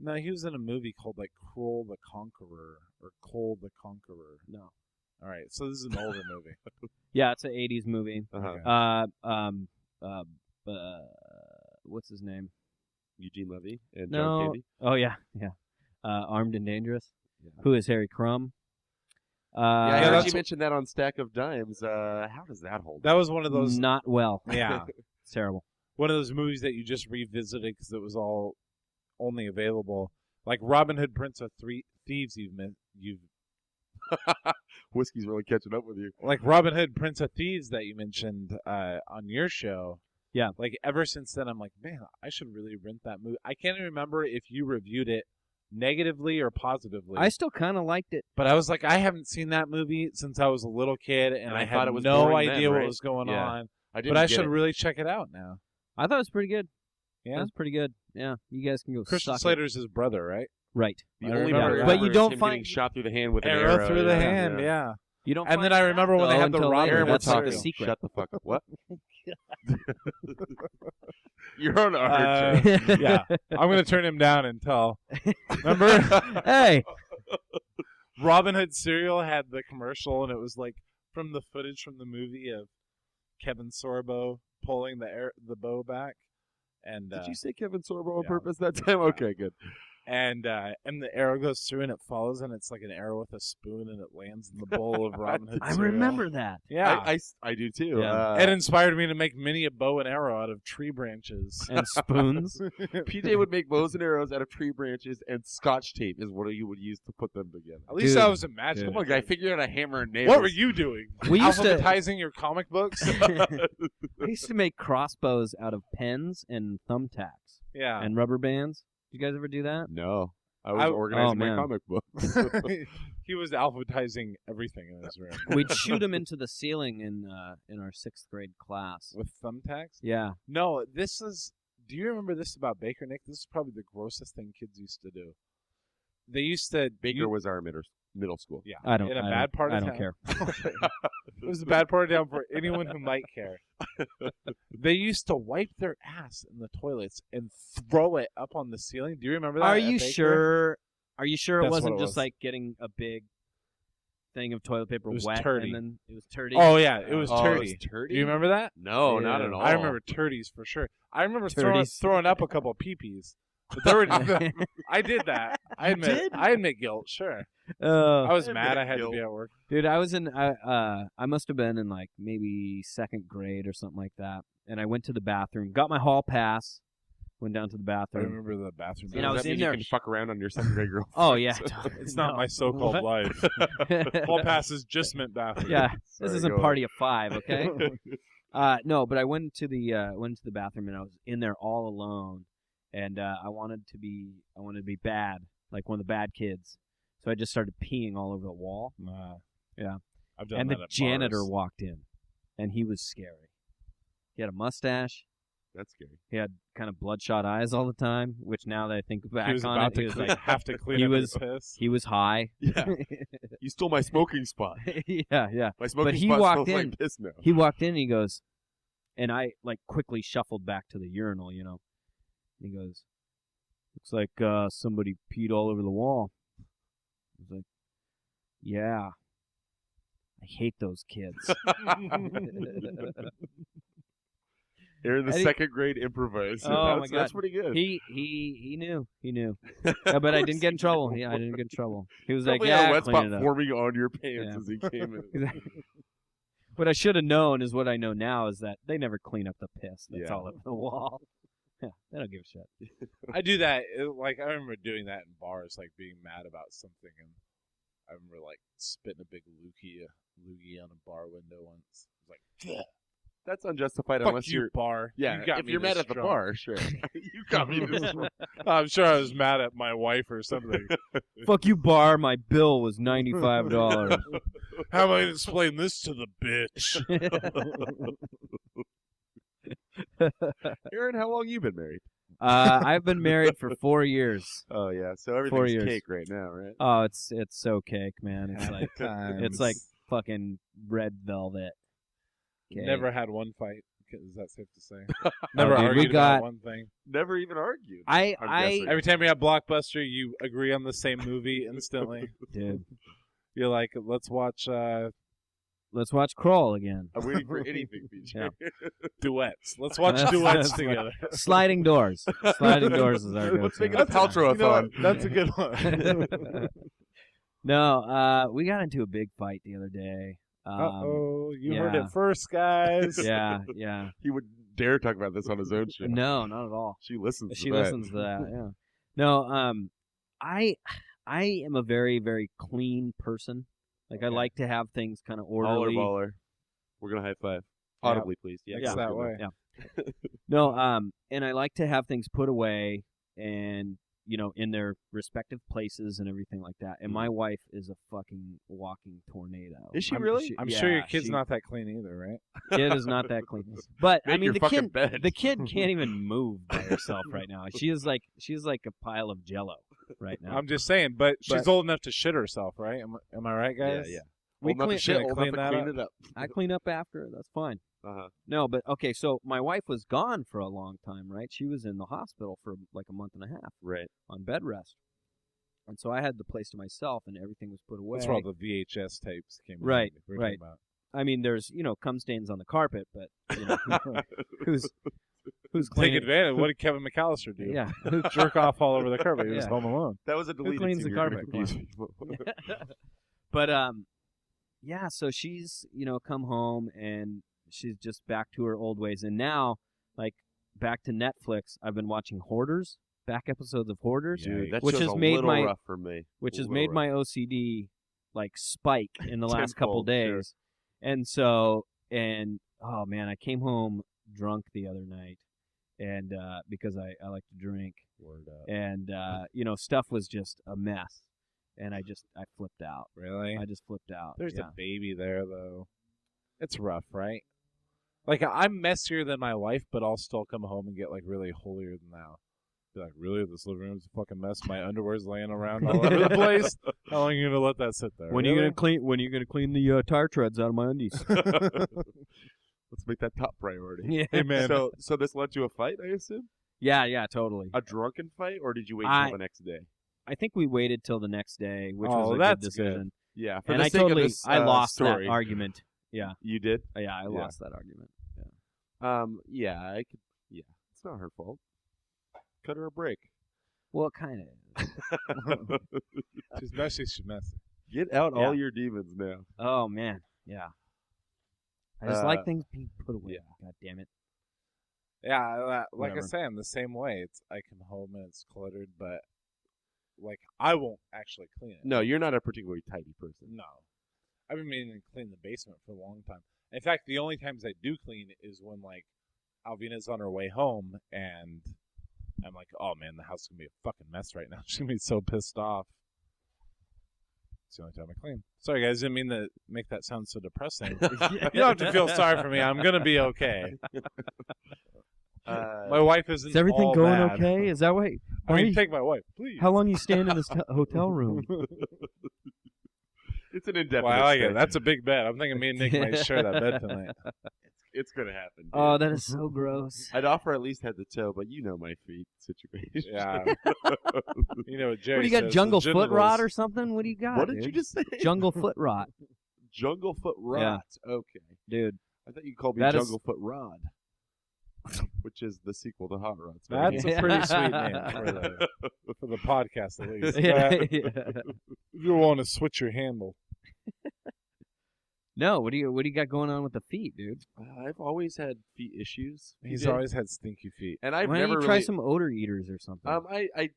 B: No, he was in a movie called like Kroll the Conqueror or Cole the Conqueror.
F: no.
B: All right, so this is an older movie.
F: Yeah, it's an '80s movie.
E: Uh-huh.
B: Okay.
F: What's his name?
E: Eugene Levy and
F: No.
E: John Candy.
F: Oh yeah. Armed and Dangerous.
E: Yeah.
F: Who is Harry Crumb?
E: Yeah, I heard
B: that's
E: you
B: wh-
E: mentioned that on Stack of Dimes. How does that hold?
B: That was one of those.
F: Not well.
B: Yeah,
F: It's terrible.
B: one of those movies that you just revisited because it was all only available. Like Robin Hood, Prince of Thieves. You've
E: Whiskey's really catching up with you.
B: like Robin Hood, Prince of Thieves that you mentioned on your show.
F: Yeah.
B: Like ever since then, I'm like, man, I should really rent that movie. I can't even remember if you reviewed it negatively or positively.
F: I still kind of liked it.
B: But I was like, I haven't seen that movie since I was a little kid, and I
E: I
B: had
E: thought it was
B: no
E: boring
B: idea
E: then,
B: what
E: right?
B: was going
E: Yeah.
B: on.
E: I didn't
B: But I
E: get
B: should
E: it.
B: really check it out now.
F: I thought it was pretty good.
B: Yeah,
F: It was pretty good. Yeah, you guys can go
B: Christian
F: suck it.
B: Slater's his brother, right?
F: Right.
E: The
B: I
E: only
B: remember
E: part I
B: that.
F: But
E: remember
F: you
E: is
F: don't
E: him
F: find-
E: getting shot through the hand with an
B: Arrow
E: arrow.
B: through the
E: yeah.
B: hand,
E: Yeah.
B: yeah.
F: You don't.
B: And
F: find
B: then I
F: that
B: remember
F: out,
B: when they
F: though,
B: had the
F: until
B: Robin
F: later.
E: Aaron, we're
F: That's like
E: talking.
F: the secret.
E: Shut the fuck up. What? You're on our
B: Yeah, I'm gonna turn him down until. Remember,
F: Hey,
B: Robin Hood cereal had the commercial, and it was like from the footage from the movie of Kevin Sorbo pulling the bow back, and
E: Did you say Kevin Sorbo on
B: yeah.
E: purpose that time? Okay, good.
B: and the arrow goes through and it follows, and it's like an arrow with a spoon, and it lands in the bowl of Robin Hood
F: I
B: cereal.
F: remember that.
B: Yeah,
E: I do too.
F: Yeah.
B: it inspired me to make many a bow and arrow out of tree branches.
F: And spoons.
E: PJ would make bows and arrows out of tree branches, and Scotch tape is what you would use to put them together.
B: At least
F: Dude.
B: I was imagining.
E: Come on, guy, figure out a hammer and nails.
B: What were you doing?
F: We used to.
B: Alphabetizing your comic books?
F: We used to make crossbows out of pens and thumbtacks
B: Yeah.
F: and rubber bands. Did you guys ever do that?
E: No, I was organizing my
F: man.
E: comic books.
B: He was alphabetizing everything in his room
F: We'd shoot them into the ceiling in our 6th grade class.
B: with thumbtacks.
F: Yeah.
B: No, this is. Do you remember this about Baker, Nick? This is probably the grossest thing kids used to do. They used to.
E: Baker was our Middle school.
B: Yeah.
F: I don't.
B: In a
F: I
B: bad
F: don't,
B: part of
F: I don't
B: town.
F: care.
B: It was a bad part of town for anyone who might care. They used to wipe their ass in the toilets and throw it up on the ceiling. Do you remember that?
F: Are
B: at
F: you
B: Baker?
F: sure? Are you sure it
B: That's what
F: wasn't
B: it
F: just
B: was.
F: like getting a big thing of toilet paper
B: It was
F: wet
B: turdy.
F: and then it was turdy?
B: Oh yeah, it was
E: Oh,
B: turdy.
E: it was turdy?
B: Do you remember that?
E: No, not
F: Yeah.
E: at all.
B: I remember turdies for sure. I remember throwing,
F: Turdies.
B: throwing up a couple of pee-pees. But there were, I did that. I admit.
F: did?
B: I admit guilt. Sure.
F: Oh,
B: I was
E: I
B: mad.
E: admit
B: I had
E: guilt.
B: to be at work.
F: dude, I was in. I must have been in like maybe second grade or something like that, and I went to the bathroom, got my hall pass, went down to the
B: I
F: bathroom.
B: remember the bathroom.
F: And I
E: Does
F: was
E: that mean
F: in there-
E: You can fuck around on your second grade girlfriend.
F: Oh yeah,
B: It's not
F: No.
B: my so-called
F: What?
B: life. Hall passes just meant bathroom.
F: Yeah, this
E: Sorry,
F: isn't
E: go on.
F: party of five, okay? No, but I went to the bathroom and I was in there all alone, and I wanted to be bad, like one of the bad kids. So I just started peeing all over the wall.
B: Nah.
F: Yeah.
B: I've done
F: And
B: that
F: the
B: at
F: janitor
B: bars.
F: walked in, and he was scary. He had a mustache.
E: That's scary.
F: He had kind of bloodshot eyes all the time, which now that I think back
B: He was
F: on
B: about
F: it,
B: to
F: he was
B: clean,
F: like,
B: have to clean
F: he
B: up
F: was-
B: his piss.
F: he was high.
E: Yeah. You stole my smoking spot.
F: yeah.
E: My smoking
F: he
E: spot
F: walked
E: smells
F: in.
E: like piss now.
F: He walked in and he goes, and I like quickly shuffled back to the urinal, you know. And he goes, looks like somebody peed all over the wall. I was like, yeah. I hate those kids.
E: Aaron, the
F: And he-
E: second grade improviser.
F: Oh, my
E: That's
F: God.
E: pretty good.
F: he knew. Yeah, but I didn't get in trouble. Yeah, I didn't get in trouble. He was like,
E: Probably had
F: yeah,
E: a wet
F: clean
E: spot
F: it up.
E: forming on your pants
F: Yeah.
E: as he came in.
F: What I should have known is what I know now is that they never clean up the piss that's
E: Yeah.
F: all over the wall. Yeah, they don't give a shit.
B: I do that. Like I remember doing that in bars, like being mad about something, and I remember like spitting a big loogie on a bar window once. I was like,
E: That's unjustified
B: "Fuck
E: unless
B: you,
E: you're.
B: bar."
E: Yeah,
B: you got
E: if
B: me
E: you're mad
B: this
E: at the
B: drunk."
E: bar, sure. You got me this drunk.
B: I'm sure I was mad at my wife or something.
F: Fuck you, bar. My bill was $95.
B: How am I gonna explain this to the bitch?
E: Aaron, how long you been married?
F: I've been married for 4 years.
E: Oh yeah, so
F: 4
E: everything's
F: years.
E: cake right now, right?
F: Oh, it's so cake, man. It's like
B: Times.
F: fucking red velvet. Cake.
B: Never had one fight. Is that safe to say? Never
F: dude, we
B: argued
F: got-
B: about one thing.
E: Never even argued.
F: I
E: guessing.
B: Every time we have Blockbuster, you agree on the same movie instantly.
F: dude,
B: You're like, let's watch
F: let's watch Crawl again.
E: I'm waiting for anything, BJ.
F: Yeah.
B: duets. Let's watch
F: That's-
B: duets
F: that's
B: together.
F: Sliding Doors. Sliding Doors is our
E: Let's make
F: go-to.
E: it a Paltrow-a-thon.
B: You know what? That's a good one.
F: No, we got into a big fight the other day.
B: Uh-oh, you heard
F: yeah.
B: it first, guys.
F: Yeah.
E: He would dare talk about this on his own show.
F: No, not at all.
E: She listens.
F: She
E: to that.
F: listens to that. Yeah. No, I am a very, very clean person. Like I
B: Okay.
F: like to have things kind of
E: Baller,
F: orderly.
E: baller. We're gonna high five.
B: Yeah.
E: Audibly, please. Yeah,
B: It's
F: Yeah.
B: that way.
F: Yeah. No, and I like to have things put away and in their respective places and everything like that. And my wife is a fucking walking tornado.
E: Is she
B: I'm-
E: really?
B: I'm sure your
F: yeah,
B: kid's
F: she-
B: not that clean either, right?
F: Kid is not that clean. But I
E: Make
F: mean,
E: your
F: the
E: fucking
F: kid,
E: bed.
F: the kid can't even move by herself right now. She's like a pile of Jello right now.
B: I'm just saying, but she's
F: But-
B: old enough to shit herself, right? Am I right, guys?
E: Yeah.
F: We
E: Old enough to
F: clean-
E: shit,
B: gonna
E: old
B: clean
E: enough
B: that
E: to clean
B: up.
E: it up.
F: I clean up after. That's fine.
E: Uh-huh.
F: No, but okay. So my wife was gone for a long time, right? She was in the hospital for like a month and a half
E: Right.
F: on bed rest, and so I had the place to myself, and everything was put away.
B: That's where all the VHS tapes came.
F: Right,
B: we were
F: right.
B: talking about.
F: I mean, there's cum stains on the carpet, but who's
B: Take
F: cleaning?
B: advantage. What did Kevin McAllister do?
F: Yeah,
B: Jerk off all over the carpet. He was
F: Yeah.
B: home alone.
E: That was a deleted
F: cleans
E: scene.
F: the
E: You're gonna
F: carpet?
E: confuse people.
F: but yeah. So she's come home and she's just back to her old ways, and now like back to Netflix. I've been watching Hoarders, back episodes of Hoarders,
E: Dude, that
F: which
E: show's
F: has
E: a
F: made
E: little
F: my
E: rough for me.
F: which has
E: A little
F: made
E: rough.
F: my OCD like spike in the last couple
E: Tenfold, sure.
F: days. And oh man, I came home drunk the other night, and because I like to drink,
E: Word up.
F: and stuff was just a mess, and I flipped out.
B: Really?
F: I just flipped out.
B: There's
F: yeah.
B: a baby there, though. It's rough, right? Like I'm messier than my wife, but I'll still come home and get like really holier than thou. Be like, really? This living room's a fucking mess. My underwear's laying around all over the place. How long are you gonna let that sit there?
F: When are you gonna clean? When are you gonna clean the tire treads out of my undies?
E: Let's make that top priority.
F: Yeah.
B: Hey man,
E: So this led to a fight, I assume?
F: Yeah, totally.
E: A drunken fight, or did you wait until the next day?
F: I think we waited till the next day, which
B: Oh,
F: was a
B: that's
F: good decision.
B: good.
E: Yeah. For
F: And
E: the
F: I
E: sake of
F: totally,
E: this,
F: I lost
E: story,
F: that argument. Yeah,
E: You did?
F: yeah, I lost that argument.
E: Yeah, I could. Yeah, it's not her fault. Cut her a break.
F: Well, it kind of.
B: she's messy. She's messy.
E: Get out
F: Yeah.
E: all your demons now.
F: Oh man, yeah. I just like things being put away. God damn it.
B: Yeah, like I
F: Whatever.
B: say, I'm the same way. It's I come home and it's cluttered, but like I won't actually clean it.
E: No, you're not a particularly tidy person.
B: No. I've been meaning to clean the basement for a long time. In fact, the only times I do clean is when like Alvina's on her way home and I'm like, oh man, the house is gonna be a fucking mess right now. She's gonna be so pissed off. It's the only time I clean. Sorry guys, didn't mean to make that sound so depressing. You don't have to feel sorry for me. I'm gonna be okay. My wife isn't.
F: Is everything
B: all
F: going
B: bad.
F: okay? Is that why?
B: I mean, take my wife, please.
F: How long you staying in this hotel room?
E: It's an indefinite.
B: Well, I like
E: stay.
B: it. That's a big bet. I'm thinking me and Nick might share that bed tonight.
E: It's gonna happen. Dude.
F: Oh, that is so gross.
E: I'd offer at least head to toe, but you know my feet situation.
B: Yeah. You know what Jerry
F: What do you got?
B: says,
F: Jungle
B: the
F: foot rot
B: genitals-
F: or something? What do you got?
E: What did
F: dude?
E: you just say?
F: Jungle foot rot,
E: Jungle foot rot. Okay.
F: dude.
E: I thought you called me
F: That is-
E: Jungle Foot Rod, which is the sequel to Hot Rod.
B: That's
F: Yeah.
B: a pretty sweet name for the podcast, at least.
F: Yeah,
B: If
F: yeah.
B: you want to switch your handle.
F: No, what do you got going on with the feet, dude?
E: I've always had feet issues.
B: He's
E: PJ,
B: always had stinky feet.
E: and I've
F: Why don't
E: never
F: you try
E: really.
F: some odor eaters or something?
E: I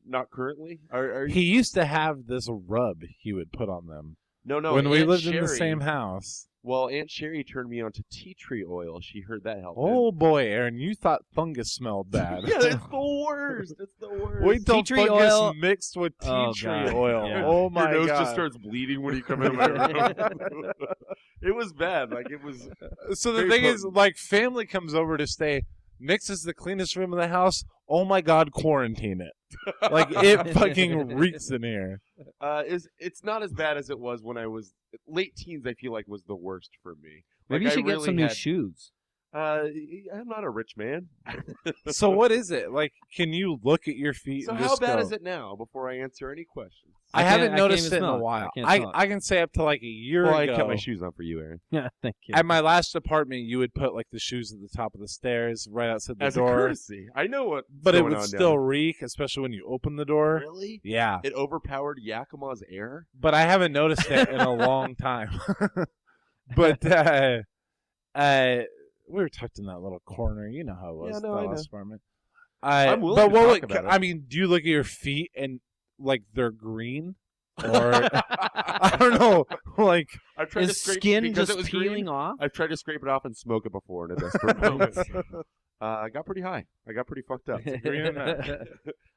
E: not currently. Are you?
B: He used to have this rub he would put on them
E: No.
B: when we
E: Aunt
B: lived in the
E: Sherry-
B: same house.
E: Well, Aunt Sherry turned me on to tea tree oil. She heard that helped.
B: Oh boy, Aaron, you thought fungus smelled bad.
E: yeah, it's the worst. It's the worst.
B: Wait till
F: Tea tree
B: fungus
F: oil-
B: mixed with tea
F: Oh,
B: tree
F: God.
B: oil.
F: Yeah.
B: Oh my
E: Your nose
B: god!
E: just starts bleeding when you come in my room. It was bad. Like it was.
B: So the
E: very
B: thing is,
E: potent.
B: like, family comes over to stay. Nick's is the cleanest room in the house. Oh my god, quarantine it. Like it fucking reeks in here.
E: It's not as bad as it was when I was late teens. I feel like was the worst for me.
F: Maybe
E: Like,
F: you
E: I
F: should get
E: really
F: some new
E: had-
F: shoes.
E: I'm not a rich man.
B: So what is it? Like, can you look at your feet?
E: So
B: and
E: how
B: just
E: bad
B: go,
E: is it now? Before I answer any questions.
B: I
F: I can't-
B: haven't
F: I can't
B: noticed
F: even
B: it in
F: smell
B: a
F: it.
B: while.
F: I can't smell it.
B: I can say up to like a year
E: Well, I
B: ago.
E: kept my shoes on for you, Aaron.
F: Yeah, thank you.
B: At my last apartment, you would put like the shoes at the top of the stairs, right outside the
E: As a
B: door.
E: courtesy, I know what.
B: But it would still reek, especially when you open the door.
E: Really.
B: Yeah,
E: It overpowered Yakima's air.
B: but I haven't noticed it in a long time. But we were tucked in that little corner. You know how it was.
E: Yeah, no,
B: the
E: I
B: last
E: know.
B: apartment.
E: I'm willing
B: but
E: to
B: what
E: talk
B: would,
E: about it.
B: I mean, do you look at your feet and like they're green, or I don't know, like
E: I've tried to
F: Is
E: scrape
F: skin
E: because
F: just
E: it was
F: peeling
E: green.
F: off?
E: I've tried to scrape it off and smoke it before in a desperate moment. I got pretty high. I got pretty fucked up.
B: green in that.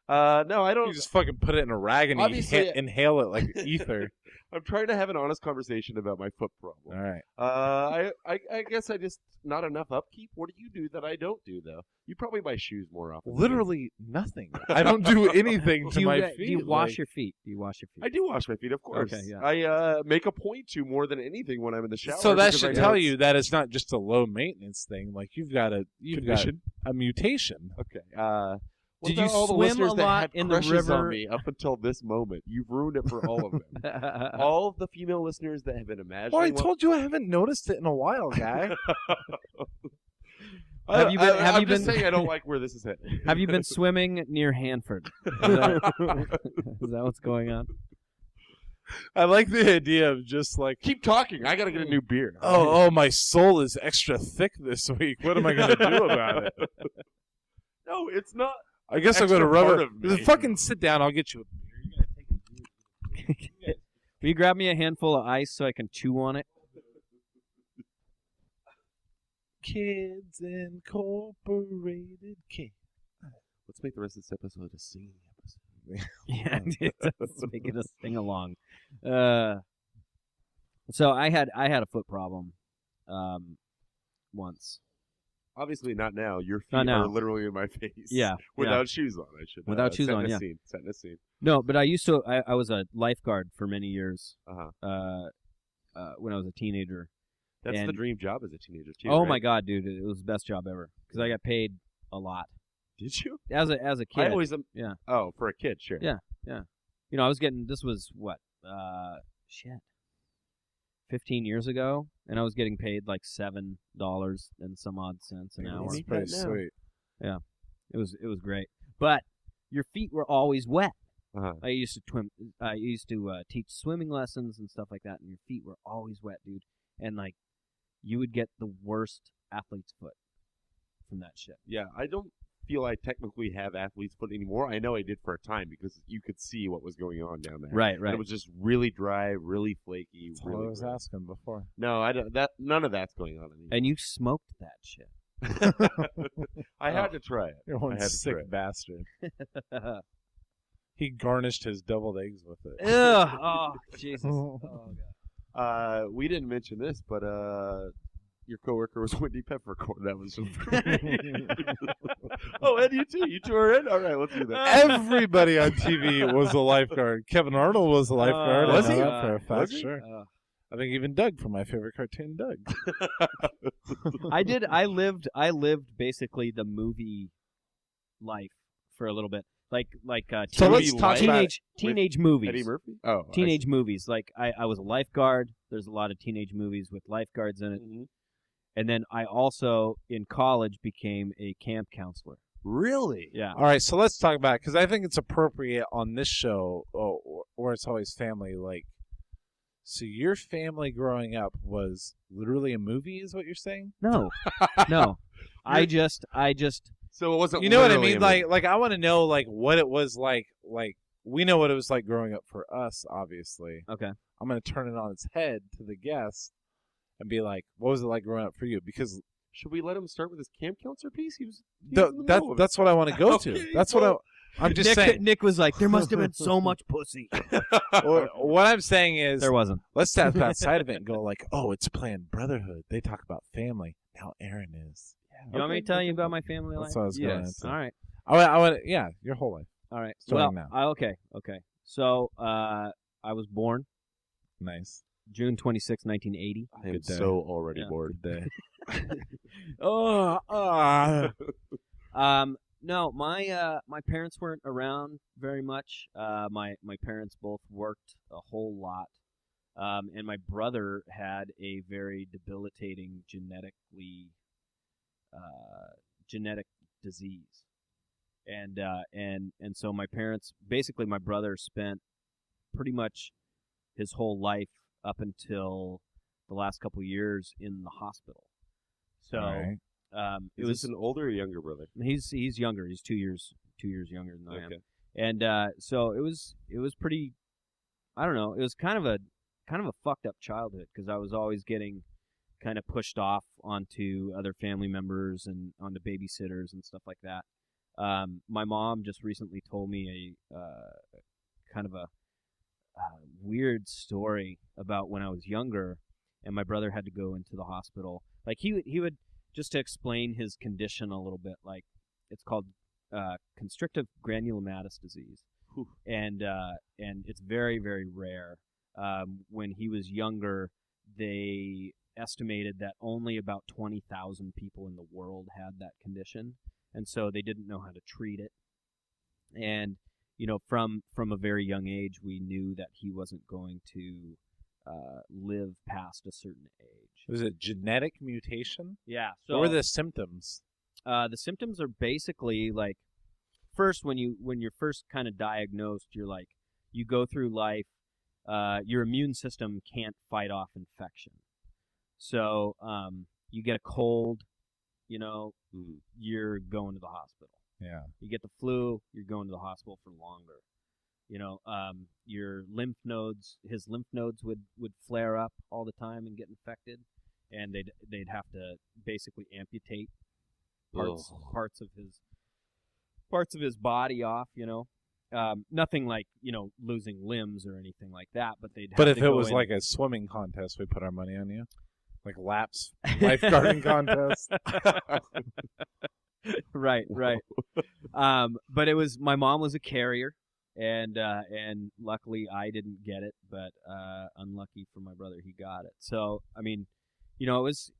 E: No, I don't.
B: You just fucking put it in a rag and you
E: Obviously-
B: inhale it like ether.
E: I'm trying to have an honest conversation about my foot
B: All
E: problem.
B: right.
E: I guess I just not enough upkeep. What do you do that I don't do though? You probably buy shoes more often. than me.
B: Literally nothing. I don't do anything
F: Do
B: to
F: you,
B: my
F: do
B: feet.
F: you wash
B: like-
F: your feet? Do you wash your feet?
E: I do wash my feet, of course.
F: Okay, yeah.
E: I make a point to more than anything when I'm in the shower.
B: So that
E: because I
B: should
E: know
B: tell
E: it's
B: you that it's not just a low maintenance thing. Like you've got
E: condition.
B: a mutation.
E: Okay. What
F: Did
E: about
F: you
E: all the
F: swim
E: listeners
F: a
E: that
F: lot
E: had
F: in the
E: crushes on
F: river?
E: me up until this moment? You've ruined it for all of them. All of the female listeners that have been imagining.
B: Well, I
E: what-
B: told you I haven't noticed it in a while, guy.
F: Have you been- have
E: I'm
F: you
E: just
F: been-
E: saying I don't like where this is headed.
F: Have you been swimming near Hanford? Is that, is that what's going on?
B: I like the idea of just like,
E: Keep talking. I gotta get a new beer.
B: oh, my soul is extra thick this week. What am I going to do about it?
E: No, it's not.
B: I guess I'm going to
E: Extra
B: rub
E: part
B: it.
E: of me.
B: Just fucking sit down. I'll get you a beer. You gotta take a beer.
F: Will you grab me a handful of ice so I can chew on it?
B: Kids Incorporated.
E: Let's make the rest of this episode a singing episode.
F: Yeah, let's make it a sing along. So I had a foot problem once.
E: Obviously not now. Your feet
F: Not now.
E: are literally in my face.
F: Yeah,
E: Without shoes on, I should.
F: Without shoes on, yeah.
E: Setting a scene.
F: No, but I used to. I was a lifeguard for many years.
E: Uh-huh.
F: When I was a teenager.
E: That's the
F: And-
E: dream job as a teenager too.
F: Oh
E: right?
F: my God, dude! It was the best job ever because I got paid a lot
E: Did you?
F: as a kid.
E: I always
F: Yeah.
E: Oh, for a kid, sure.
F: Yeah. You know, I was getting. This was what? 15 years ago, and I was getting paid like $7 and some odd cents an hour.
B: That's
E: Make
B: pretty
E: that now.
B: sweet.
F: It was great, but your feet were always wet.
E: Uh-huh.
F: I used to teach swimming lessons and stuff like that, and your feet were always wet, dude. And like, you would get the worst athlete's foot from that shit.
E: Yeah, I don't feel I technically have athlete's foot anymore. I know I did for a time because you could see what was going on down there.
F: Right,
E: And it was just really dry, really flaky.
B: That's all
E: really
B: I was
E: gross.
B: asking before.
E: No, I don't. None of that's going on anymore.
F: And you smoked that shit.
E: I had to try it.
B: You're one
E: I had to
B: sick
E: try it.
B: bastard. He garnished his deviled eggs with it.
F: Ugh. Oh, Jesus. Oh, God.
E: We didn't mention this, but your coworker was Wendy Peppercorn. That was just. Oh, and you too. You two are in. All right, let's do that.
B: Everybody on TV was a lifeguard. Kevin Arnold was a lifeguard.
F: Was
B: I know
F: he?
B: that for a fact,
E: Was he?
B: sure. I think even Doug from my favorite cartoon, Doug.
F: I did. I lived basically the movie life for a little bit, like
B: So
E: let's
F: teenage
E: talk about
F: teenage movies.
E: Eddie Murphy. Oh,
F: Teenage movies. Like I was a lifeguard. There's a lot of teenage movies with lifeguards in it.
E: Mm-hmm.
F: And then I also in college became a camp counselor.
E: Really?
F: Yeah.
B: All right, so let's talk about it, because I think it's appropriate on this show, or It's Always Family. Like, so your family growing up was literally a movie, is what you're saying?
F: No. No. I just
E: So it wasn't.
B: You know what I
E: literally
B: mean?
E: a movie.
B: Like I want to know like what it was like. Like we know what it was like growing up for us, obviously.
F: okay.
B: I'm gonna turn it on its head to the guest and be like, what was it like growing up for you? Because
E: Should we let him start with his camp counselor piece? He was in the middle of it.
B: that's what I want to go to.
E: Okay,
B: That's
E: well,
B: I'm just
F: Nick,
B: saying.
F: Nick was like, there must have been so much pussy.
B: What I'm saying is,
F: There wasn't.
B: let's step outside of it and go like, oh, it's playing Brotherhood. They talk about family. Now Aaron is.
F: You want me to tell you about my family life?
B: That's what I was going
E: Yes.
B: into.
F: All right.
B: I want, yeah, your whole life.
F: All right.
B: Starting
F: well,
B: now.
F: okay. So, I was born
B: Nice.
F: June 26, 1980.
E: I am
B: Good day.
E: so already
F: Yeah.
E: bored.
B: Good day.
F: No, my parents weren't around very much. My parents both worked a whole lot. And my brother had a very debilitating genetic disease. And so my parents, basically my brother spent pretty much his whole life up until the last couple of years in the hospital. So
B: All right.
F: it
E: Is
F: was
E: this an older or younger brother?
F: he's younger. He's 2 years younger than I am.
E: Okay.
F: And so it was pretty. I don't know. It was kind of a fucked up childhood because I was always getting kind of pushed off onto other family members and onto babysitters and stuff like that. My mom just recently told me a kind of a weird story about when I was younger, and my brother had to go into the hospital. Like he would just to explain his condition a little bit. Like it's called constrictive granulomatous disease, and it's very, very rare. When he was younger, they estimated that only about 20,000 people in the world had that condition, and so they didn't know how to treat it. And from a very young age, we knew that he wasn't going to live past a certain age.
B: Was it genetic mutation?
F: Yeah.
B: What
F: So
B: were the symptoms?
F: the symptoms are basically like, first when you're first kind of diagnosed, you're like, you go through life, your immune system can't fight off infection. So you get a cold, you're going to the hospital.
B: Yeah.
F: You get the flu, you're going to the hospital for longer. Your lymph nodes, his lymph nodes would flare up all the time and get infected, and they'd have to basically amputate parts of his body off. Nothing like losing limbs or anything like that, but they'd.
B: But
F: have
B: if
F: to
B: it
F: go
B: was
F: in.
B: like a swimming contest, we put our money on you. Like laps lifeguarding contest.
F: Right. But it was my mom was a carrier, and luckily I didn't get it, but unlucky for my brother, he got it. So I mean, it was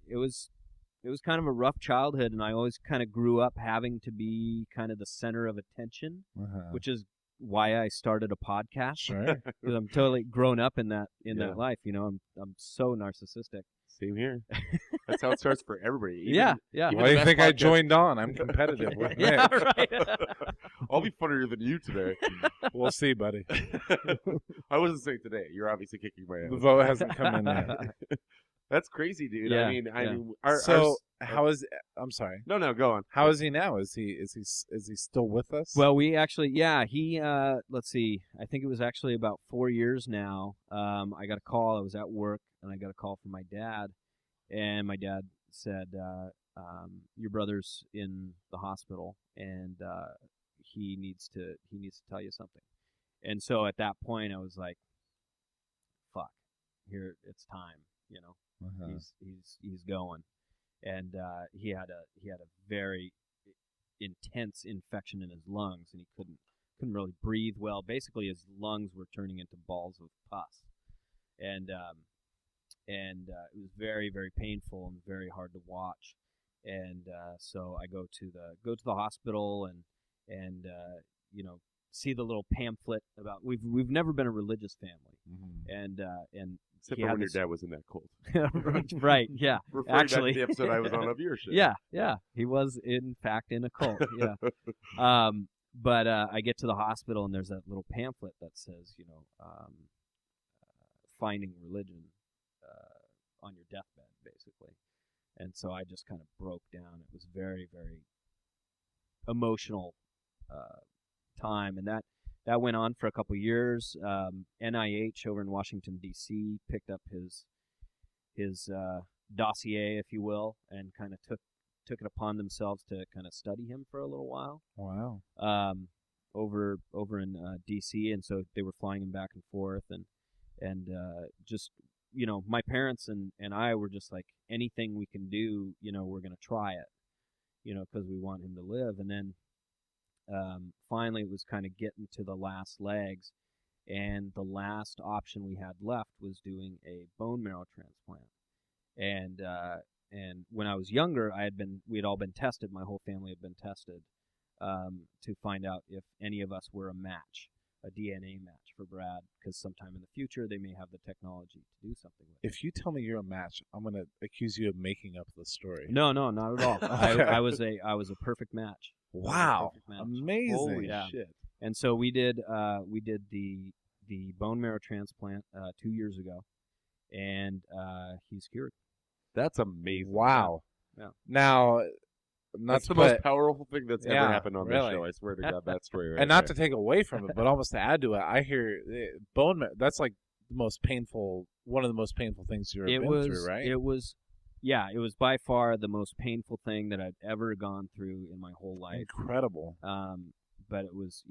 F: kind of a rough childhood, and I always kind of grew up having to be kind of the center of attention, which is why I started a podcast.
B: Sure.
F: Because I'm totally grown up in that life. I'm so narcissistic.
E: Same here. That's how it starts for everybody.
F: Yeah.
E: even
B: Why
E: the
B: do you
E: best
B: think I
E: podcast-
B: joined on? I'm competitive with
F: Yeah,
B: Nick.
F: right.
E: I'll be funnier than you today.
B: We'll see, buddy.
E: I wasn't saying today. You're obviously kicking my
B: The
E: ass.
B: vote hasn't come in yet.
E: That's crazy, dude.
F: Yeah,
E: I mean,
B: So how is? I'm sorry.
E: no, go on.
B: How is he now? Is he still with us?
F: Well, we actually, he, let's see, I think it was actually about 4 years now. I got a call. I was at work, and I got a call from my dad, and my dad said, your brother's in the hospital, and he needs to tell you something. And so at that point, I was like, fuck, here, it's time, he's going. And he had a very intense infection in his lungs, and he couldn't really breathe well. Basically, his lungs were turning into balls of pus, and it was very, very painful and very hard to watch. And so I go to the hospital and see the little pamphlet about we've never been a religious family, and
E: Except
F: he
E: for
F: had
E: when
F: this-
E: your dad was in that cult.
F: right, yeah.
E: Referring
F: Actually.
E: back to the episode I was on of your show.
F: Yeah, he was in fact in a cult. Yeah, but I get to the hospital and there's that little pamphlet that says, finding religion on your deathbed, basically. And so I just kind of broke down. It was very, very emotional time, and that went on for a couple years. NIH over in Washington D.C. picked up his dossier, if you will, and kind of took it upon themselves to kind of study him for a little while.
B: Wow.
F: Over in D.C., and so they were flying him back and forth, and just my parents and I were just like, anything we can do, we're gonna try it, because we want him to live. And then finally it was kind of getting to the last legs, and the last option we had left was doing a bone marrow transplant. And when I was younger, we had all been tested. My whole family had been tested to find out if any of us were a match, a DNA match for Brad, because sometime in the future they may have the technology to do something with it.
B: If you tell me you're a match, I'm gonna accuse you of making up the story.
F: No, not at all. I was a perfect match.
B: Wow.
F: Perfect match.
B: Amazing.
E: Holy
F: Yeah.
E: shit.
F: And so we did the bone marrow transplant 2 years ago, and he's cured.
E: That's amazing.
B: Wow.
F: Yeah.
B: Now, not
E: That's
B: to
E: the
B: put,
E: most powerful thing that's
B: Yeah,
E: ever happened on
B: really.
E: this show. I swear to God, that story right
B: and not
E: there.
B: to take away from it, but almost to add to it, I hear bone marrow. That's like the most painful, one of the most painful things you've ever been through, right?
F: It was by far the most painful thing that I've ever gone through in my whole life.
B: Incredible.
F: But it was,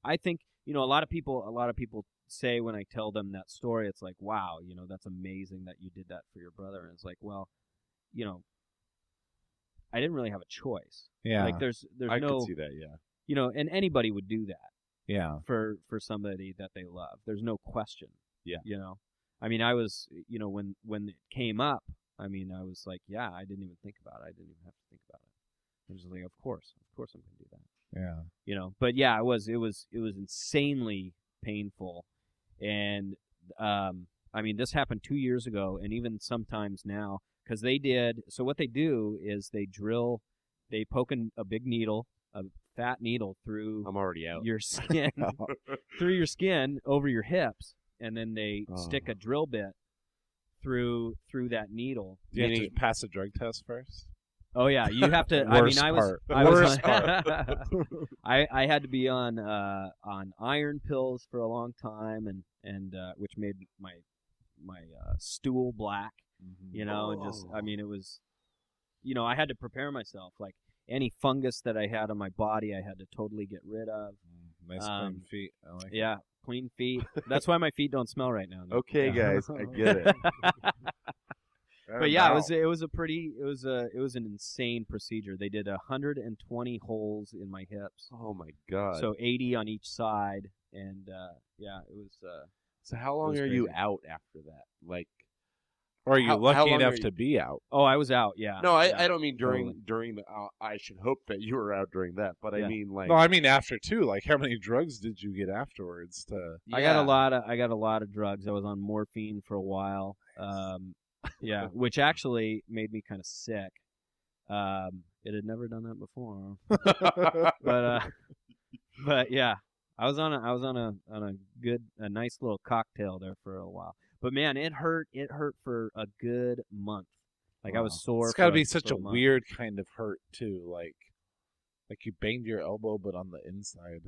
F: I think, a lot of people say when I tell them that story, it's like, wow, that's amazing that you did that for your brother. And it's like, well, I didn't really have a choice.
B: Yeah.
F: Like there's
E: I
F: no,
E: could see that, yeah.
F: And anybody would do that
B: Yeah.
F: for somebody that they love. There's no question.
E: Yeah.
F: I mean, I was, when it came up, I mean, I was like, yeah, I didn't even think about it. I didn't even have to think about it. I was like, of course I'm going to do that.
B: Yeah.
F: But yeah, it was insanely painful. And, I mean, this happened 2 years ago, and even sometimes now, because so what they do is they poke a big needle, a fat needle through
E: I'm already out.
F: your skin, through your skin over your hips, and then they stick a drill bit through that needle.
B: Do you have to pass a drug test first?
F: Oh yeah, you have to.
B: Worst
F: I was.
B: part.
F: I had to be on iron pills for a long time, and which made my stool black. And just, I mean, it was, I had to prepare myself. Like any fungus that I had on my body, I had to totally get rid of.
B: Nice clean feet. I like
F: Yeah, clean feet. That's why my feet don't smell right now. Nick.
E: Okay,
F: Yeah.
E: guys, I get it.
F: But yeah, it was an insane procedure. They did 120 holes in my hips,
E: Oh my god.
F: so 80 on each side, and yeah, it was.
E: So how
F: it
E: long
F: was
E: are you
F: crazy.
E: out after that? Like,
B: Or are you
E: how
B: lucky
E: long
B: enough
E: are you-
B: to be out?
F: Oh, I was out. Yeah.
E: no,
F: yeah.
E: I don't mean
F: totally.
E: during the. I should hope that you were out during that, but I
F: Yeah.
E: mean like.
B: No, I mean after too. Like, how many drugs did you get afterwards? To
F: I got a lot of drugs. I was on morphine for a while. Yeah, which actually made me kind of sick. It had never done that before. But yeah, I was on a nice little cocktail there for a while. But man, it hurt for a good month. Like I was sore.
B: It's got to
F: for
B: be such
F: for
B: a
F: month.
B: weird kind of hurt too. Like you banged your elbow, but on the inside.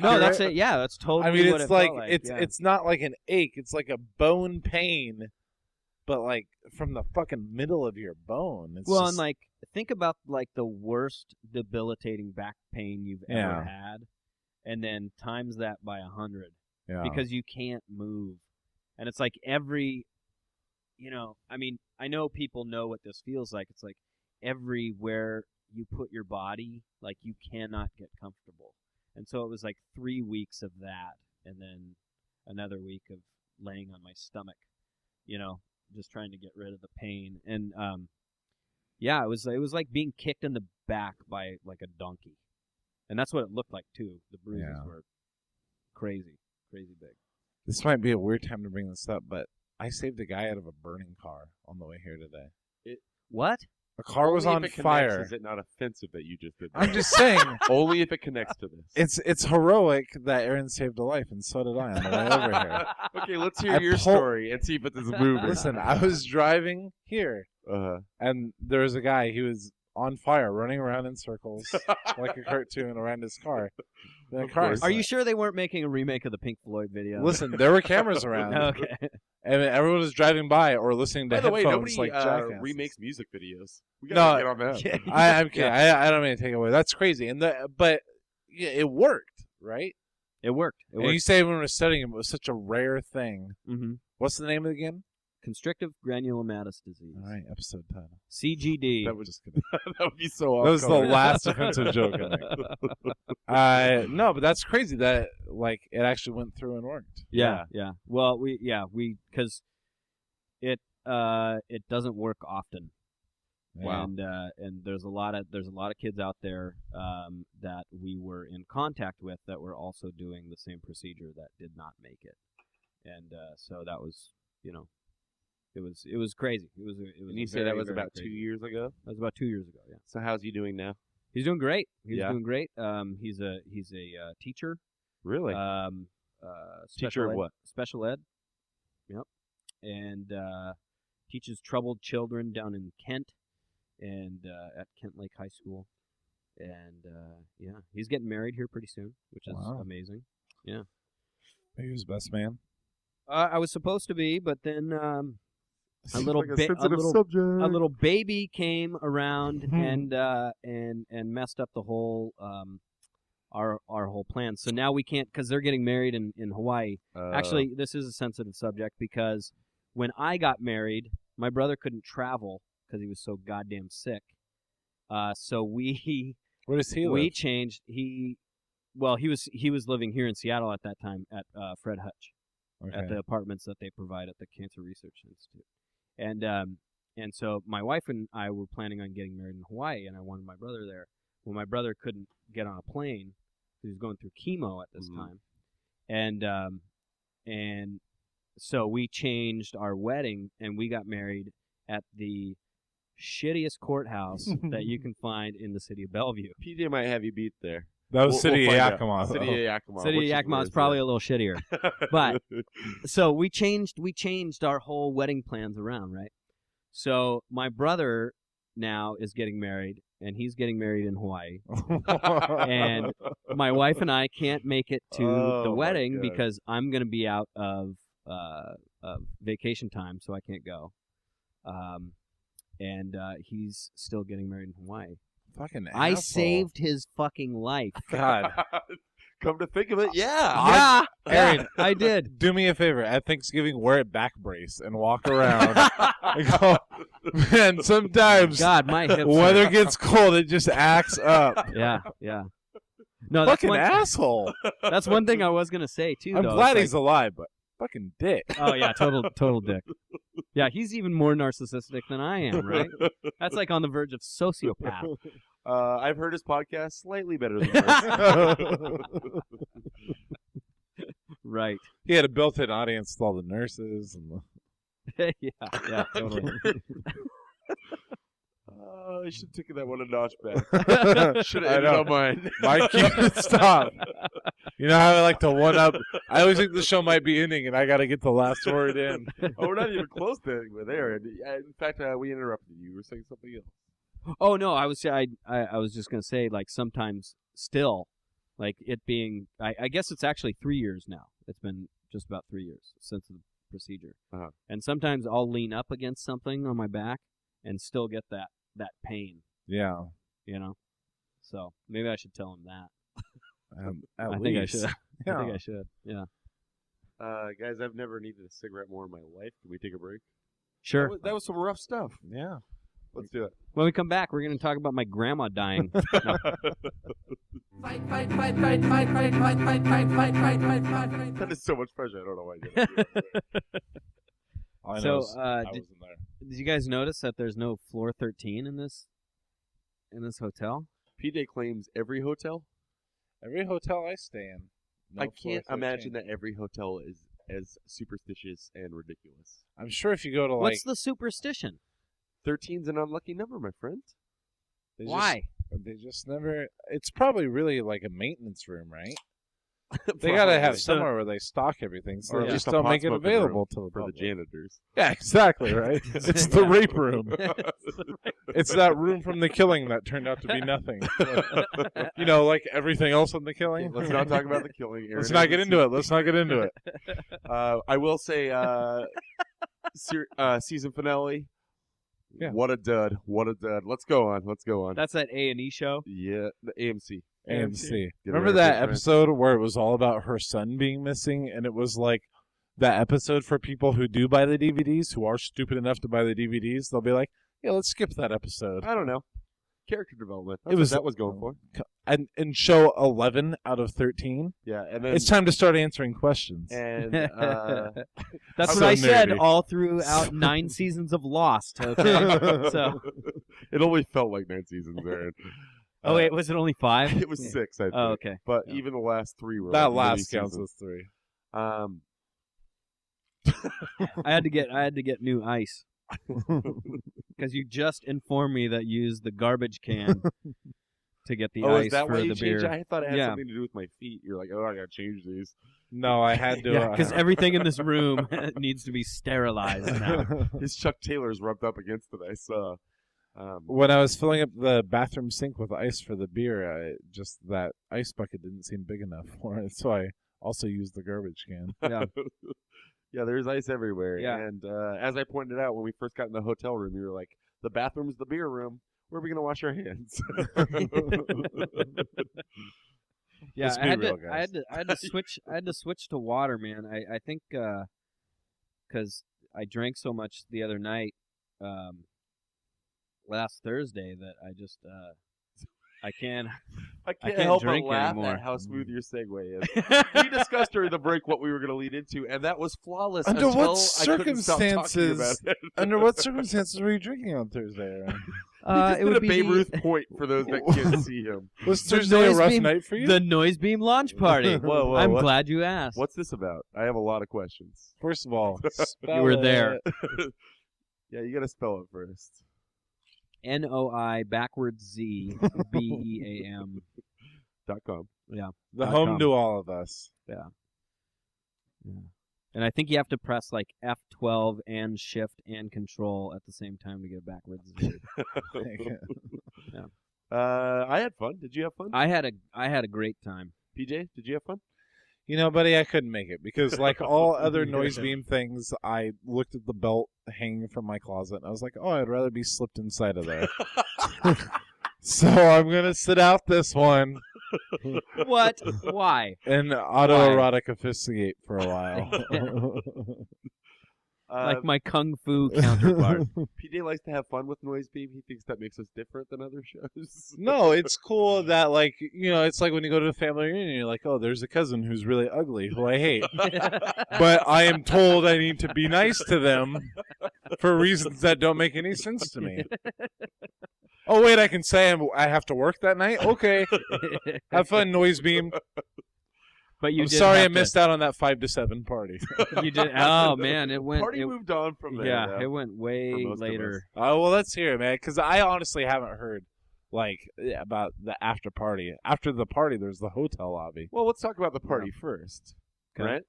F: No, that's it. Yeah, that's totally.
B: I mean,
F: what
B: it's
F: it
B: like
F: felt like.
B: it's
F: yeah.
B: it's not like an ache. It's like a bone pain, but like from the fucking middle of your bone. It's
F: Well,
B: just,
F: and like think about like the worst debilitating back pain you've ever
B: Yeah.
F: had, and then times that by 100
B: yeah.
F: because you can't move, and it's like every, I mean, I know people know what this feels like. It's like everywhere you put your body, like you cannot get comfortable, and so it was like 3 weeks of that, and then another week of laying on my stomach, just trying to get rid of the pain. And yeah, it was like being kicked in the back by like a donkey, and that's what it looked like too. The bruises
B: Yeah.
F: were crazy big.
B: This might be a weird time to bring this up, but I saved a guy out of a burning car on the way here today.
F: What?
B: A car was
E: only
B: on
E: if it connects,
B: fire.
E: Is it not offensive that you just did that?
B: I'm just saying,
E: Only if it connects to this.
B: it's heroic that Aaron saved a life, and so did I on the way over here.
E: Okay, let's hear
B: I
E: your
B: pull-
E: story and see if it is moving.
B: Listen, I was driving here,
E: Uh-huh.
B: and there was a guy. He was on fire, running around in circles like a cartoon around his car. Then a
E: Of
B: car
E: course.
F: Are you
B: started.
F: sure they weren't making a remake of the Pink Floyd video?
B: Listen, there were cameras around,
F: Okay.
B: and everyone was driving by or listening to
E: By the way,
B: headphones
E: nobody
B: like jackasses.
E: remakes music videos. We
B: No,
E: gotta get on that.
B: I'm kidding. I don't mean to take it away. That's crazy. But yeah, it worked, right?
F: It worked.
B: And you say when we were studying it was such a rare thing.
F: Mm-hmm.
B: What's the name of it again?
F: Constrictive granulomatous disease.
B: All right, episode title.
F: CGD.
B: That was just kidding.
E: that would be so
B: That was the
E: off-color.
B: last offensive joke I think. No, but that's crazy that like it actually went through and worked.
F: Yeah. Well, because it doesn't work often.
B: Wow.
F: And there's a lot of kids out there that we were in contact with that were also doing the same procedure that did not make it, and so that was it was crazy. It was
E: And you say
F: very,
E: that was
F: very
E: about
F: crazy.
E: 2 years ago?
F: That was about 2 years ago. Yeah,
E: So how's he doing now?
F: he's doing great. He's
E: Yeah.
F: doing great. He's a teacher.
E: Really?
F: Special
E: Teacher of
F: ed-
E: what?
F: Special ed. Yep. And teaches troubled children down in Kent and at Kent Lake High School. And yeah, he's getting married here pretty soon, which is
B: Wow.
F: amazing.
B: Maybe his best man.
F: I was supposed to be, but then a little
E: Like a
F: ba- a
E: sensitive
F: little
E: subject.
F: a little baby came around
B: Mhm.
F: and messed up the whole our whole plan. So now we can't, because they're getting married in Hawaii. Actually, this is a sensitive subject because when I got married, my brother couldn't travel because he was so goddamn sick. So we
B: Where does he
F: we
B: live?
F: changed. He was living here in Seattle at that time at Fred Hutch at the apartments that they provide at the Cancer Research Institute. And so my wife and I were planning on getting married in Hawaii, and I wanted my brother there. Well, my brother couldn't get on a plane because he was going through chemo at this time, and so we changed our wedding, and we got married at the shittiest courthouse that you can find in the city of Bellevue.
E: PJ might have you beat there.
B: That was
E: We'll
B: City of
E: find out.
B: Yakima.
E: City of Yakima.
F: City of Yakima is probably a little shittier. But so we changed our whole wedding plans around, right? So my brother now is getting married, and he's getting married in Hawaii. And my wife and I can't make it to
E: Oh,
F: the
E: my
F: wedding
E: God.
F: because I'm going to be out of vacation time, so I can't go. And he's still getting married in Hawaii.
B: Fucking
F: I
B: asshole.
F: saved his fucking life.
B: God.
E: Come to think of it, yeah.
F: Yeah,
B: Aaron,
F: I did.
B: do me a favor. At Thanksgiving, wear a back brace and walk around. And go, man, sometimes
F: God, my hips.
B: weather
F: hurt.
B: gets cold, it just acts up.
F: Yeah. No, that's
B: Fucking asshole.
F: that's one thing I was gonna say too.
B: I'm
F: though.
B: glad
F: It's
B: he's alive, but fucking dick.
F: Oh yeah, total dick. Yeah, he's even more narcissistic than I am, right? That's like on the verge of sociopath.
E: I've heard his podcast slightly better than yours.
F: Right.
B: He had a built-in audience with all the nurses and the...
F: yeah, totally.
E: I should have taken that one a notch back. Should have
B: I
E: ended
B: know.
E: on mine.
B: My cue, stop. You know how I like to one-up? I always think the show might be ending, and I got to get the last word in.
E: Oh, we're not even close to it. We're there. In fact, we interrupted you. You were saying something else.
F: Oh no, I was just gonna say like sometimes still, like it being I guess it's actually 3 years now. It's been just about 3 years since the procedure, and sometimes I'll lean up against something on my back and still get that pain.
B: Yeah.
F: You know, so maybe I should tell him that.
B: At
F: I
B: least.
F: think I should.
B: Yeah.
F: I think I should. Yeah.
E: Guys, I've never needed a cigarette more in my life. Can we take a break?
F: Sure.
E: That was some rough stuff.
B: Yeah.
E: Let's do it.
F: When we come back, we're going to talk about my grandma dying. No.
C: Fight, fight, fight, fight, fight, fight, fight, fight, fight, fight, fight, fight, fight, fight.
E: That is so much pressure. I don't know why you did it.
B: All I
F: So,
B: know is I
F: did-
B: wasn't there.
F: Did you guys notice that there's no floor 13 in this hotel?
E: PJ claims every hotel.
B: Every hotel I stay in. no
E: I
B: floor
E: can't
B: 13.
E: imagine that every hotel is as superstitious and ridiculous.
B: I'm sure if you go to like...
F: What's the superstition?
E: 13's an unlucky number, my friend.
B: they
F: Why?
B: They just never... It's probably really like a maintenance room, right? They got to have somewhere where they stock everything, so
E: Or
B: they
E: at
B: just
E: least a
B: don't
E: pot
B: make it
E: smoking
B: available
E: room
B: to the
E: for the
B: public.
E: janitors.
B: Yeah, exactly, right? It's the rape room. It's that room from The Killing that turned out to be nothing. You know, like everything else on The Killing.
E: Let's not talk about The Killing. Aaron.
B: Let's not get into it. Let's not get into it.
E: I will say, season finale.
B: Yeah.
E: What a dud! What a dud! Let's go on. Let's go on.
F: That's that A&E show?
E: Yeah, the AMC.
B: AMC.
E: Get it
B: Remember
E: right,
B: that
E: friend.
B: episode where it was all about her son being missing, and it was like that episode for people who do buy the DVDs, who are stupid enough to buy the DVDs. They'll be like, "Yeah, let's skip that episode."
E: I don't know. Character development. That's
B: It was-
E: what that was going for.
B: And in show 11 out of 13,
E: Yeah, and then
B: it's time to start answering questions.
E: and
F: That's
B: So
F: what I said
B: nerdy.
F: all throughout 9 seasons of Lost. Okay, so
E: it only felt like 9 seasons, Aaron.
F: oh wait, was it only 5?
E: It was 6, I think.
F: Oh, okay.
E: But
F: Yeah.
E: even the last 3 were
B: That
E: like mini
B: last counts
E: seasons.
B: as 3.
F: I had to get new ice because you just informed me that you used the garbage can to get the
E: Oh,
F: ice
E: is that
F: for
E: why
F: the
E: you changed
F: beer.
E: it? I thought it had
F: Yeah.
E: something to do with my feet. You're like, oh, I gotta change these.
B: No, I had to.
F: Yeah, because everything in this room needs to be sterilized now.
E: His Chuck Taylor's rubbed up against it. I saw.
B: When I was filling up the bathroom sink with ice for the beer, just that ice bucket didn't seem big enough for it, so I also used the garbage can.
F: Yeah.
E: Yeah, there's ice everywhere.
F: Yeah.
E: And as I pointed out when we first got in the hotel room, you were like, the bathroom's the beer room. Where are we gonna wash our hands?
F: Yeah,
B: Let's
F: I
B: be
F: had
B: real,
F: to.
B: guys.
F: I had to switch to water, man. I think because I drank so much the other night, last Thursday, that I just I can't.
E: I can't
F: can't
E: help but
F: drink
E: laugh
F: anymore.
E: at how smooth your segue is. We discussed during the break what we were going to lead into, and that was flawless.
B: Under
E: until
B: what
E: I couldn't stop talking about
B: circumstances-
E: it.
B: Under what circumstances were you drinking on Thursday, Aaron?
E: He just
F: it
E: did
F: would
E: a
F: be
E: Babe
F: the-
E: Ruth point for those that can't see him.
B: Was
F: The
B: Thursday a
F: noise
B: rough
F: beam-
B: night for you?
F: The Noise Beam launch party.
E: Whoa,
F: I'm
E: what?
F: glad you asked.
E: What's this about? I have a lot of questions.
B: First of all,
F: You were there.
E: Yeah, you got to spell it first.
F: NOI backwards Z BEAM.
E: .com.
F: Yeah.
B: The
F: .com.
B: home to all of us.
F: Yeah. And I think you have to press like F12 and Shift and Control at the same time to get backwards Z.
E: I had fun. Did you have fun?
F: I had a great time.
E: PJ, did you have fun?
B: You know, buddy, I couldn't make it because, like all other noise beam things, I looked at the belt hanging from my closet and I was like, oh, I'd rather be slipped inside of there. So I'm going to sit out this one
F: What? Why?
B: And autoerotic asphyxiate for a while.
F: Like my kung fu counterpart.
E: PJ likes to have fun with Noise Beam. He thinks that makes us different than other shows.
B: No, it's cool that, like, it's like when you go to a family reunion, you're like, oh, there's a cousin who's really ugly, who I hate. But I am told I need to be nice to them for reasons that don't make any sense to me. Oh, wait, I can say I have to work that night? Okay. Have fun, Noise Beam.
F: But you
B: I'm
F: did
B: sorry I
F: have to-
B: missed out on that 5 to 7 party.
F: You did. Oh man, it went.
E: Party
F: it-
E: moved on from there.
F: yeah,
E: though.
F: it went way
E: for most of
F: later.
B: Oh, well, let's hear it, man, because I honestly haven't heard, like, about the after party. After the party, there's the hotel lobby.
E: Well, let's talk about the party first,
F: Okay.
E: right?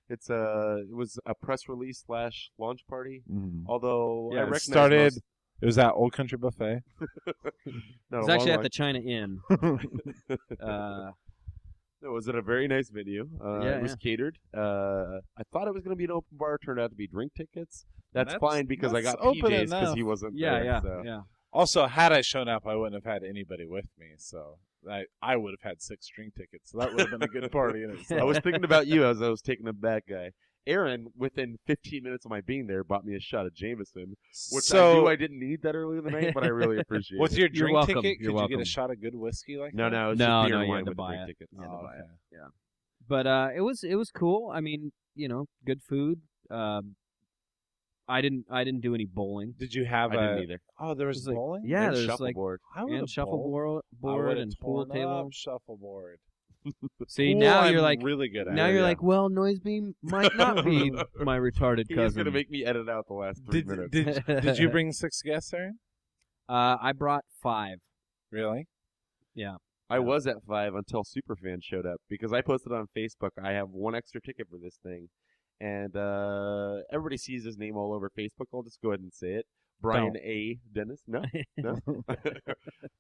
E: It was a press release / launch party.
B: Mm-hmm.
E: Although I
B: Yeah, it
E: recognize
B: started.
E: most-
B: It was at Old Country Buffet.
E: not
F: It's
E: a
F: actually
E: long
F: at the China Inn.
E: No, it was at a very nice venue.
F: Yeah,
E: it was catered. I thought it was going to be an open bar. It turned out to be drink tickets. That's fine because I
B: that's
E: got
B: open
E: PJs because
B: enough.
E: he wasn't
F: Yeah,
E: there.
F: yeah,
E: so.
F: yeah.
B: Also, had I shown up, I wouldn't have had anybody with me, so I would have had 6 drink tickets. So that would have been a good party in itself.
E: I was thinking about you as I was taking a bad guy. Aaron, within 15 minutes of my being there, bought me a shot of Jameson, which I knew I didn't need that early in the night, but I really appreciate
B: with
E: it.
B: your
F: You're
B: drink
F: welcome.
B: ticket,
F: You're
B: could you get
F: welcome.
B: a shot of good whiskey like
E: No,
B: that?
E: no, it's
F: No,
E: just beer
F: no,
E: and
F: you
E: wine
F: had to
E: with the
F: buy
E: drink
F: it.
E: tickets.
F: You had to
B: Oh,
F: buy it.
B: okay.
F: Yeah. But it was cool. I mean, good food. I didn't do any bowling.
B: Did you have
E: I didn't either.
B: Oh, there was
F: It was like-
B: bowling?
F: Yeah,
E: And
F: there's
E: shuffleboard.
B: I would've
F: and
B: bowled.
F: board
B: would've
F: and pool
B: torn
F: table.
B: up shuffleboard.
F: See,
B: Pool,
F: now
B: I'm
F: you're like,
B: really good at.
F: now
B: it.
F: you're
E: yeah.
F: like, well, Noise Beam might not be my retarded
E: He's
F: cousin.
E: going to make me edit out the last 3
B: Did,
E: minutes.
B: did you bring 6 guests, Aaron?
F: I brought 5.
B: Really?
E: I was at 5 until Superfan showed up because I posted on Facebook, I have 1 extra ticket for this thing. And everybody sees his name all over Facebook. I'll just go ahead and say it. Brian A. Dennis? No? No?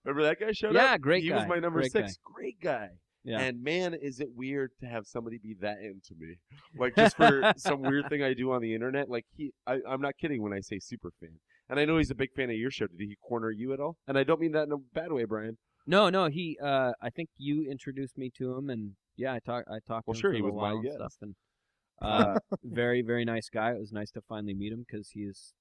E: Remember that guy showed up?
F: Yeah, great
E: He
F: guy.
E: was my number
F: Great
E: 6. Great guy.
F: Yeah.
E: And man, is it weird to have somebody be that into me. Like, just for some weird thing I do on the internet. Like, I'm not kidding when I say super fan. And I know he's a big fan of your show. Did he corner you at all? And I don't mean that in a bad way, Brian.
F: No, he. I think you introduced me to him, and yeah, I talked.
E: Well,
F: to him
E: sure,
F: for
E: he
F: a
E: was
F: little
E: my
F: while and
E: guest.
F: stuff, and very, very nice guy. It was nice to finally meet him because he's,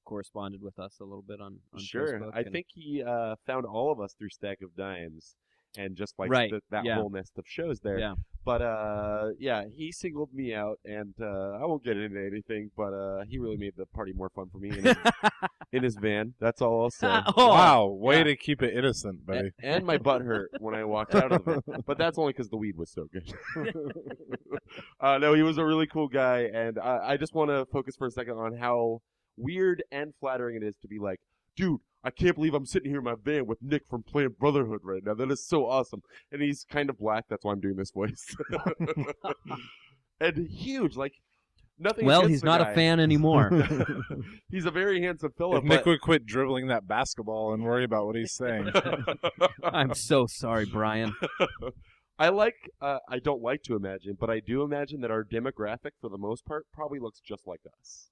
F: corresponded with us a little bit on
E: Sure.
F: Facebook.
E: I
F: and-
E: think he found all of us through Stack of Dimes and just like
F: Right,
E: that
F: yeah.
E: whole nest of shows there.
F: Yeah.
E: But yeah, he singled me out, and I won't get into anything, but he really made the party more fun for me in his van. That's all I'll say.
F: Oh,
B: Wow, way
F: yeah.
B: to keep it innocent, buddy.
E: And my butt hurt when I walked out of the van. But that's only because the weed was so good. No, he was a really cool guy, and I just want to focus for a second on how weird and flattering it is to be like, dude, I can't believe I'm sitting here in my van with Nick from playing Brotherhood right now. That is so awesome. And he's kind of black. That's why I'm doing this voice. And huge. Like, nothing
F: Well,
E: against
F: he's
E: the
F: not
E: guy.
F: a fan anymore.
E: He's a very handsome fellow.
B: If Nick would quit dribbling that basketball and worry about what he's saying.
F: I'm so sorry, Brian.
E: I don't like to imagine, but I do imagine that our demographic, for the most part, probably looks just like us.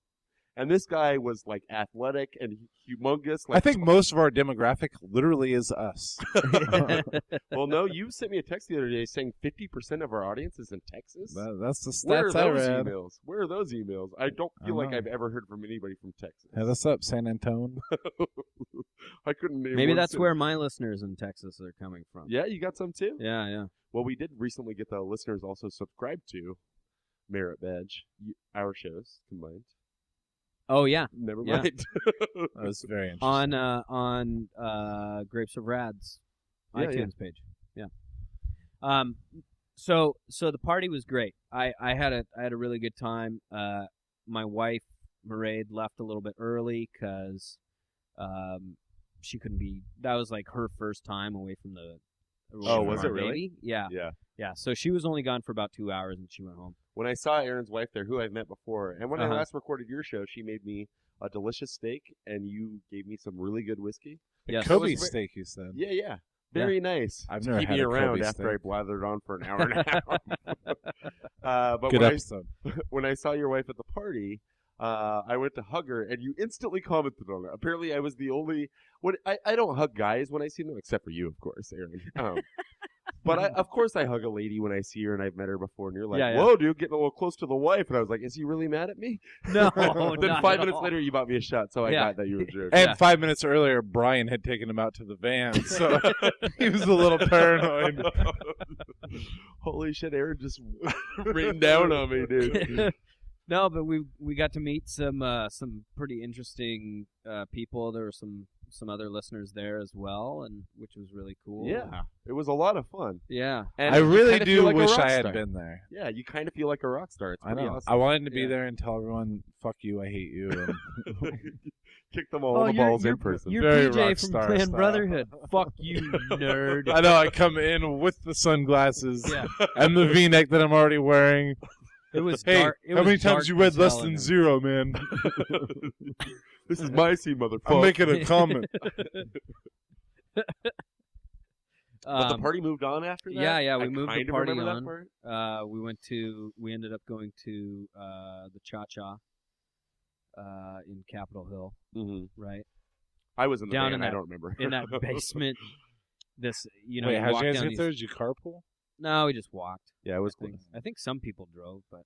E: And this guy was like athletic and humongous. Like,
B: I think most of our demographic literally is us.
E: Well, no, you sent me a text the other day saying 50% of our audience is in Texas.
B: That's the
E: Where are
B: stats I
E: those
B: read.
E: emails? Where are those emails? I don't
B: I
E: feel like
B: know.
E: I've ever heard from anybody from Texas.
B: Hit us up, San Antonio.
E: I couldn't name
F: Maybe
E: one
F: that's
E: city.
F: where my listeners in Texas are coming from.
E: Yeah, you got some too?
F: Yeah.
E: Well, we did recently get the listeners also subscribed to Merit Badge, our shows combined.
F: Oh yeah.
E: Never
F: Yeah.
E: mind.
B: That was very interesting.
F: On Grapes of Rad's
E: Yeah,
F: iTunes page. Yeah. So the party was great. I had a really good time. My wife Mairead left a little bit early because she couldn't be. That was like her first time away from the.
E: Oh, was
F: our
E: it really?
F: baby. Yeah.
E: Yeah.
F: So she was only gone for about 2 hours and she went home.
E: When I saw Aaron's wife there, who I've met before, and when I
F: Uh-huh.
E: last recorded your show, she made me a delicious steak, and you gave me some really good whiskey.
F: Yes.
B: Kobe
E: was ve-
B: steak, you said.
E: Yeah. Very nice.
B: I've
E: To
B: never
E: keep
B: had
E: me
B: a
E: around
B: Kobe
E: after I
B: steak.
E: blathered on for an hour and a half. But
B: Good
E: when
B: episode.
E: when I saw your wife at the party, I went to hug her, and you instantly commented on it. Apparently, I was the only. I don't hug guys when I see them, except for you, of course, Aaron. But of course I hug a lady when I see her and I've met her before, and you're like,
F: Yeah, yeah.
E: whoa, dude, getting a little close to the wife. And I was like, is he really mad at me?
F: No,
E: Then
F: not
E: 5
F: at
E: minutes
F: all.
E: later, you bought me a shot, so I
F: Yeah.
E: got that you were joking.
B: And
F: Yeah.
B: 5 minutes earlier, Brian had taken him out to the van, so he was a little paranoid.
E: Holy shit, Aaron just rained down on me, dude.
F: No, but we got to meet some pretty interesting people. There were some other listeners there as well, and which was really cool.
E: Yeah, it was a lot of fun.
F: Yeah.
E: And
B: I
E: you
B: really
E: kinda
B: do
E: feel like a
B: wish
E: rock
B: I had
E: star.
B: been there.
E: Yeah, you kind of feel like a rock star. It's
B: I
E: pretty
B: know.
E: awesome.
B: I wanted to be
F: Yeah.
B: there and tell everyone, "Fuck you, I hate you." And
E: Kick them all in the balls in person.
F: You're
B: Very
F: PJ
B: rock
F: from
B: star
F: Clan
B: style.
F: Brotherhood. Fuck you, nerd.
B: I know I come in with the sunglasses
F: Yeah.
B: and the V-neck that I'm already wearing.
F: It was
B: Hey,
F: dark. It
B: how
F: was
B: many
F: dark
B: times you read
F: as
B: less
F: hell in
B: than
F: there.
B: 0, man?
E: This is my scene, motherfucker.
B: I'm making a comment.
E: But the party moved on after that?
F: yeah, we
E: I
F: moved the
E: kind of
F: party
E: remember
F: on.
E: that part.
F: We ended up going to the Cha-Cha in Capitol Hill,
E: Mm-hmm.
F: right?
E: I was in the
F: Down
E: van,
F: in
E: I
F: that-
E: don't remember.
F: In that basement. Wait,
B: Wait,
F: you
B: how'd
F: walk
B: you guys
F: down
B: get
F: these-
B: there? Did you carpool?
F: No, we just walked.
E: Yeah, it was
F: I think.
E: close.
F: I think some people drove, but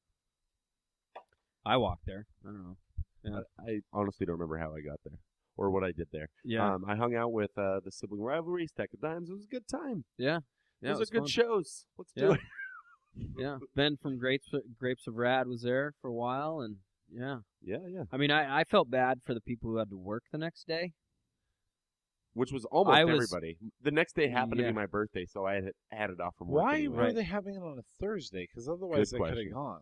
F: I walked there. I don't know. Yeah.
E: I honestly don't remember how I got there or what I did there.
F: Yeah,
E: I hung out with the sibling rivalry, Stack of Dimes. It was a good time.
F: yeah.
E: Those
F: it was
E: are good
F: fun.
E: shows. Let's do
F: Yeah.
E: it.
F: Yeah, Ben from Grapes of Rad was there for a while, and yeah.
E: Yeah.
F: I mean, I felt bad for the people who had to work the next day.
E: Which was almost
F: I was-
E: everybody. The next day happened to
F: Yeah.
E: be my birthday, so I had it off from work.
B: Why
E: anyway.
B: were they having it on a Thursday? Because otherwise
E: Good
B: they could
E: question.
B: have gone.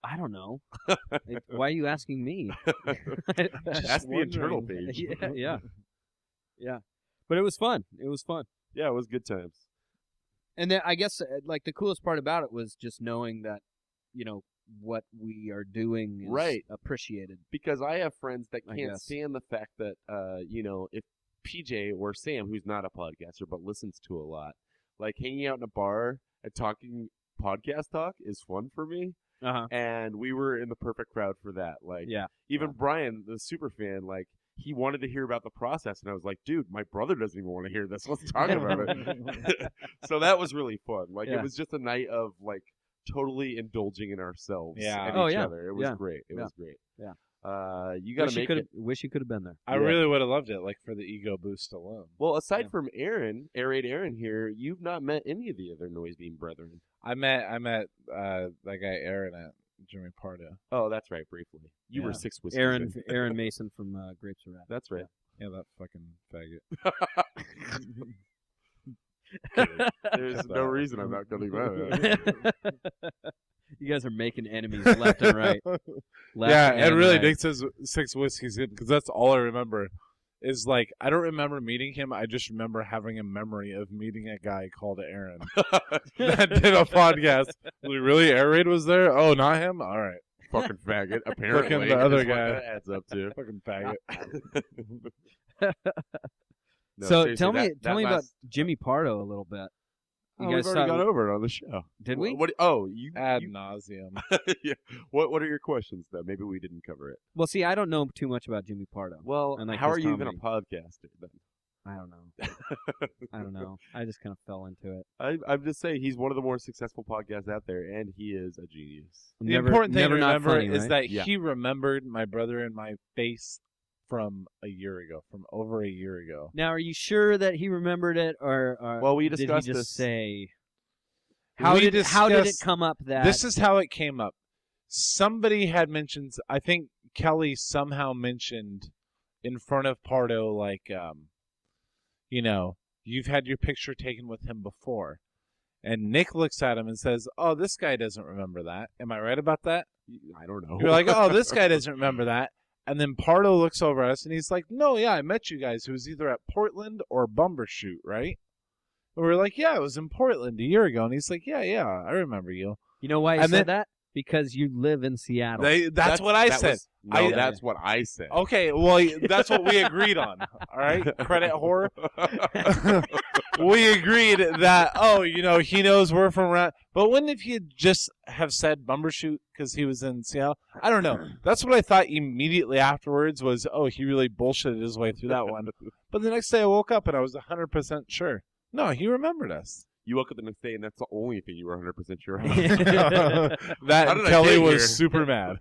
F: I don't know. Why are you asking me?
E: Ask the internal page.
F: Yeah. But it was fun. It was fun.
E: Yeah, it was good times.
F: And then I guess like the coolest part about it was just knowing that, what we are doing is
E: Right.
F: appreciated.
E: Because I have friends that
F: I
E: can't
F: guess.
E: stand the fact that, if PJ or Sam, who's not a podcaster but listens to a lot, like hanging out in a bar and talking podcast talk is fun for me.
F: Uh-huh.
E: And we were in the perfect crowd for that. Like,
F: Yeah.
E: even Brian, the super fan, like, he wanted to hear about the process, and I was like, dude, my brother doesn't even want to hear this. Let's talk about it. So that was really fun. Like,
F: Yeah.
E: it was just a night of, like, totally indulging in ourselves
B: Yeah.
E: and
F: Oh,
E: each
F: yeah.
E: other. It was
F: Yeah.
E: great. It
F: Yeah.
E: was great.
F: Yeah.
E: You got to make it.
F: Wish you could have been there.
B: I
E: Yeah.
B: really would have loved it, like for the ego boost alone.
E: Well, aside
F: Yeah.
E: from Aaron, Air Raid Aaron here, you've not met any of the other Noise Beam brethren.
B: I met that guy Aaron at Jimmy Pardo.
E: Oh, that's right, briefly. You were
B: Yeah.
E: 6 whiskeys
F: Aaron
E: in.
F: Aaron Mason from Grapes of Wrath.
E: That's right.
B: Yeah, that fucking faggot.
E: There's no reason I'm not going to
F: You guys are making enemies left and right. Left
B: Yeah,
F: and
B: and really,
F: right.
B: Nick says 6 whiskeys in because that's all I remember. Is like I don't remember meeting him. I just remember having a memory of meeting a guy called Aaron that did a podcast. Really, Air Raid was there? Oh, not him. All right,
E: Fucking faggot, apparently.
B: Fucking the other
E: is what
B: guy.
E: that adds up to.
B: fucking faggot.
E: No,
F: So
E: seriously,
F: tell me
E: that
F: about
E: last-
F: Jimmy Pardo a little bit. You
E: Oh,
F: guys
E: we've already
F: saw-
E: gone over it on the show.
F: Did we?
E: What? Oh, you.
B: Ad
E: you
B: nauseum.
E: yeah. What are your questions though? Maybe we didn't cover it.
F: Well, see, I don't know too much about Jimmy Pardo.
E: Well,
F: And, like,
E: how
F: his
E: are you even a
F: comedy.
E: podcaster then?
F: I don't know. I don't know. I just kind of fell into it.
E: I'm just saying he's one of the more successful podcasts out there, and he is a genius.
B: The important thing to
F: never not
B: remember
F: funny,
B: is
F: right?
B: that
E: Yeah.
B: he remembered my brother and my face from a year ago, from over a year ago.
F: Now, are you sure that he remembered it, or
E: Well, we
F: did he
E: discussed
F: just
E: this.
F: say?
B: We
F: How did it
B: discussed-
F: come up that
B: This is how it came up. Somebody had mentioned, I think Kelly somehow mentioned in front of Pardo, like, you've had your picture taken with him before. And Nick looks at him and says, oh, this guy doesn't remember that. Am I right about that?
E: I don't know.
B: You're like, oh, this guy doesn't remember that. And then Pardo looks over at us and he's like, no, yeah, I met you guys. It was either at Portland or Bumbershoot, right? And we're like, yeah, it was in Portland a year ago. And he's like, yeah, I remember you.
F: You know why he
B: And
F: said
B: then-
F: that? Because you live in Seattle.
B: That's what I said.
E: That's what I said.
B: Okay, well, that's what we agreed on. All right, credit whore. We agreed that he knows we're from around. But wouldn't if he just have said Bumbershoot because he was in Seattle? I don't know. That's what I thought immediately afterwards was, oh, he really bullshitted his way through that one. But the next day I woke up and I was 100% sure. No, he remembered us.
E: You woke up the next day, and that's the only thing you were 100% sure of.
B: That
E: How did I
B: Kelly
E: get
B: was
E: here?
B: super mad.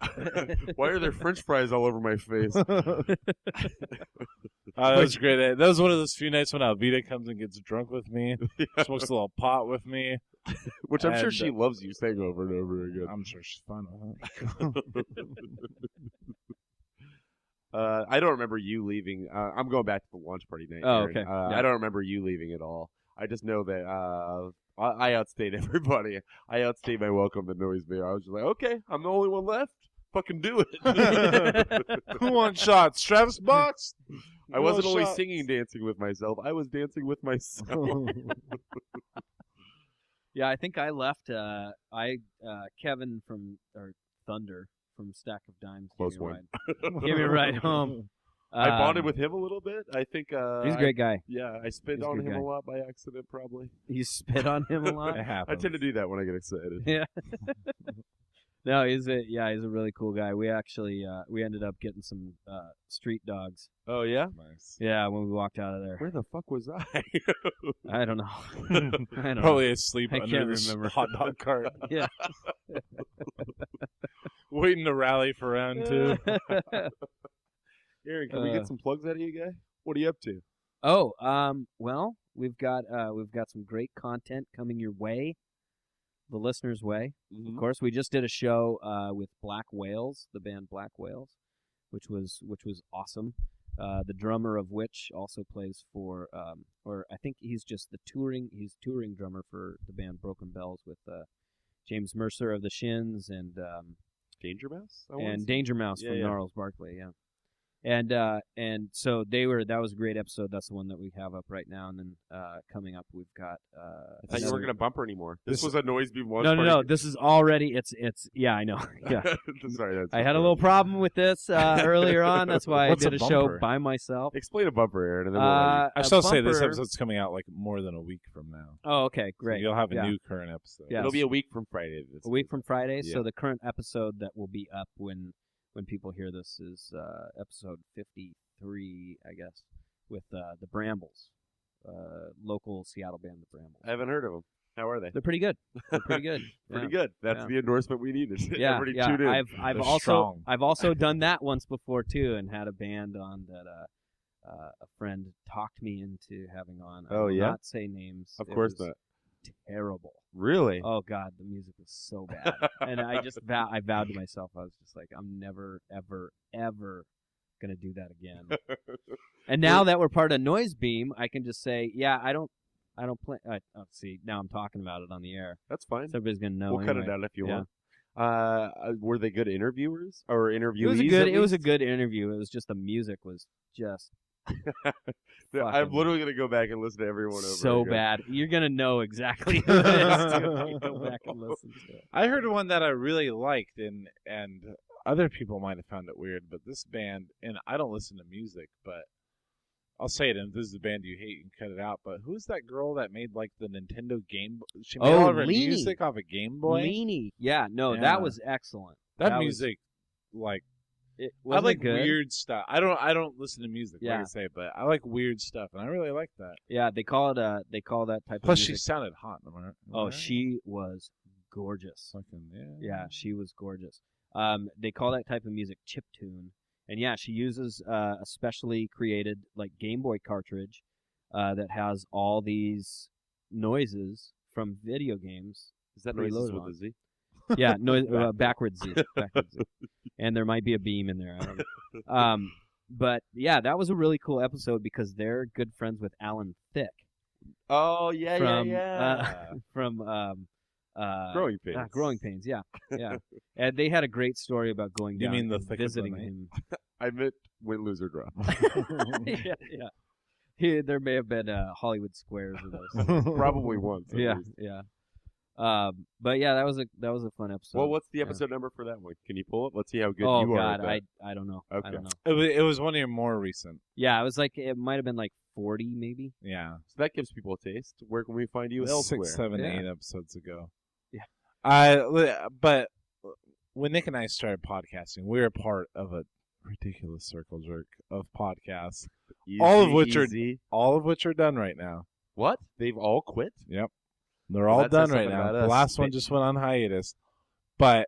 E: Why are there French fries all over my face?
B: That was great. That was one of those few nights when Alvita comes and gets drunk with me, smokes a little pot with me.
E: Which I'm sure
B: And,
E: she loves you saying over and over again.
B: I'm sure she's fine with it.
E: I don't remember you leaving. I'm going back to the lunch party night.
F: Oh,
E: Aaron.
F: okay. Yeah.
E: I don't remember you leaving at all. I just know that I outstayed everybody. I outstayed my welcome to Noise Bear. I was just like, okay, I'm the only one left. Fucking do it.
B: Who wants shots? Travis Box?
E: I wasn't
B: No
E: only
B: shots.
E: singing dancing with myself. I was dancing with myself.
F: Yeah, I think I left. Kevin from Thunder from Stack of Dimes
E: Close
F: gave me a
E: one.
F: ride. Gave me a ride home.
E: I bonded with him a little bit. I think
F: He's a great guy.
E: Yeah, I spit
F: He's a
E: on
F: good
E: him
F: guy.
E: a lot by accident, probably.
F: You spit on him a lot.
B: It
E: I
B: happens.
E: tend to do that when I get excited.
F: Yeah. No, he's a really cool guy. We actually we ended up getting some street dogs.
E: Oh yeah.
B: Nice.
F: Yeah, when we walked out of there.
E: Where the fuck was I?
F: I don't know. I don't know.
B: Probably asleep
F: I
B: under
F: can't
B: this
F: remember.
B: hot dog cart,
F: Yeah.
B: waiting to rally for round two.
E: Aaron, can we get some plugs out of you, guy? What are you up to?
F: Oh, well, we've got some great content coming your way, the listeners' way.
E: Mm-hmm.
F: Of course, we just did a show with Black Whales, the band Black Whales, which was awesome. The drummer of which also plays for, or I think he's touring drummer for the band Broken Bells with James Mercer of the Shins and
E: Danger Mouse? I wanna
F: and
E: see.
F: Danger Mouse
E: Yeah,
F: from
E: yeah.
F: Gnarls Barkley, yeah. And so that was a great episode. That's the one that we have up right now. And then coming up, we've got.
E: I thought you weren't going to bumper anymore. This was a noise beam lunch
F: No.
E: party.
F: This is already. It's. Yeah, I know. Yeah.
E: Sorry, that's
F: I had a little problem with this earlier on. That's why
B: What's
F: I did
B: a
F: a show
B: bumper?
F: by myself.
E: Explain a bumper, Aaron, and then we'll let you.
B: I
F: A
B: shall say this
F: bumper-
B: episode's coming out like more than a week from now.
F: Oh, okay,
B: So
F: great.
B: you'll have a
F: Yeah.
B: new current episode.
F: Yeah.
E: It'll be a week from Friday.
F: A week from Friday.
E: Yeah.
F: So the current episode that will be up when people hear this is episode 53, I guess, with the Brambles, local Seattle band, the Brambles.
E: I haven't heard of them. How are they?
F: They're pretty good. They're pretty good.
E: Pretty
F: Yeah.
E: good. That's
F: Yeah.
E: the endorsement we needed.
F: Yeah,
E: Everybody
F: yeah.
E: tune in.
F: I've
B: They're
F: also
B: strong.
F: I've also done that once before too, and had a band on that a friend talked me into having on. I
E: Oh,
F: will
E: yeah?
F: not say names.
E: Of
F: It
E: course
F: was
E: not.
F: Terrible.
E: Really?
F: Oh God, the music was so bad, and I just I vowed to myself, I was just like, I'm never ever ever gonna do that again. And now that we're part of Noise Beam, I can just say, yeah, I don't play. See, now I'm talking about it on the air.
E: That's fine.
F: So everybody's gonna know.
E: We'll cut it
F: anyway.
E: out if you
F: Yeah.
E: want. Were they good interviewers or interviewees?
F: It was a good interview. It was just the music was just
E: I'm
F: fucking-
E: literally gonna go back and listen to everyone over.
F: so
E: again.
F: bad. You're gonna know exactly who it is too if you go back and listen to it.
B: I heard one that I really liked, and other people might have found it weird, but this band, and I don't listen to music, but I'll say it, and if this is a band you hate, you can cut it out, but who's that girl that made, like, the Nintendo Game Boy? She made
F: Oh,
B: all of her
F: Leanie.
B: music off a Game Boy?
F: Leanie. Yeah, no,
B: Yeah.
F: that was excellent.
B: That
F: was-
B: music, like,
F: It
B: I
F: wasn't
B: like
F: it good.
B: weird stuff. I don't listen to music, like
F: Yeah.
B: I say, but I like weird stuff, and I really like that.
F: Yeah, they call that type
B: Plus,
F: of
B: she
F: music.
B: sounded hot. Am I right?
F: Oh, she was gorgeous.
B: Fucking, yeah.
F: Yeah, she was gorgeous. They call that type of music chiptune, and yeah, she uses a specially created like Game Boy cartridge that has all these noises from video games.
E: Is that
F: Preloaded
E: noises with
F: on.
E: a Z?
F: Yeah, noise backwards Z, and there might be a beam in there. I don't know. But yeah, that was a really cool episode because they're good friends with Alan Thicke
E: Oh yeah,
F: from
E: yeah.
F: from
E: Growing Pains.
F: Growing Pains, yeah, yeah. And they had a great story about going
B: You
F: down
B: mean the
F: and
B: Thick of the
F: visiting
B: Night?
F: him.
E: I meant win, lose, or draw.
F: Yeah, yeah. There may have been Hollywood Squares or those.
E: Probably once. at
F: Yeah,
E: least.
F: yeah. But yeah, that was a fun episode.
E: Well, what's the
F: Yeah.
E: episode number for that one? Can you pull it? Let's see how good
F: Oh
E: you are.
F: God,
E: at that.
F: I don't know.
E: Okay.
F: I don't know.
B: It was one of your more recent.
F: Yeah, it was like it might have been like 40 maybe.
B: Yeah.
E: So that gives people a taste. Where can we find you elsewhere?
B: 6, 7,
F: Yeah.
B: 8 episodes ago.
F: Yeah.
B: But when Nick and I started podcasting, we were part of a ridiculous circle jerk of podcasts,
E: Easy,
B: all of which
E: easy.
B: are done right now.
E: What? They've all quit?
B: Yep. They're all
E: That
B: done
E: says
B: right
E: something
B: now.
E: about
B: The
E: us.
B: last one just went on hiatus. But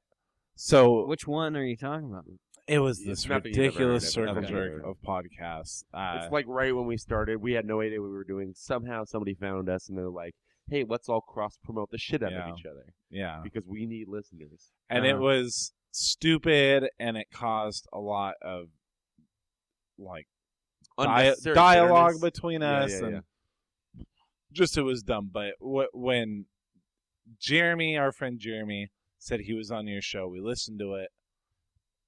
B: so
F: Which one are you talking about?
B: it was
E: It's
B: this
E: nothing you've ever
B: ridiculous
E: heard of.
B: circle
E: Okay.
B: jerk of podcasts.
E: It's like right when we started, we had no idea what we were doing. Somehow somebody found us and they're like, hey, let's all cross-promote the shit out
B: Yeah.
E: of each other
B: yeah.
E: because we need listeners.
B: And it was stupid, and it caused a lot of like
E: Unnecessary
B: dialogue
E: bitterness.
B: between
E: Yeah,
B: us,
E: yeah,
B: and just it was dumb. But when Jeremy, our friend Jeremy, said he was on your show, we listened to it.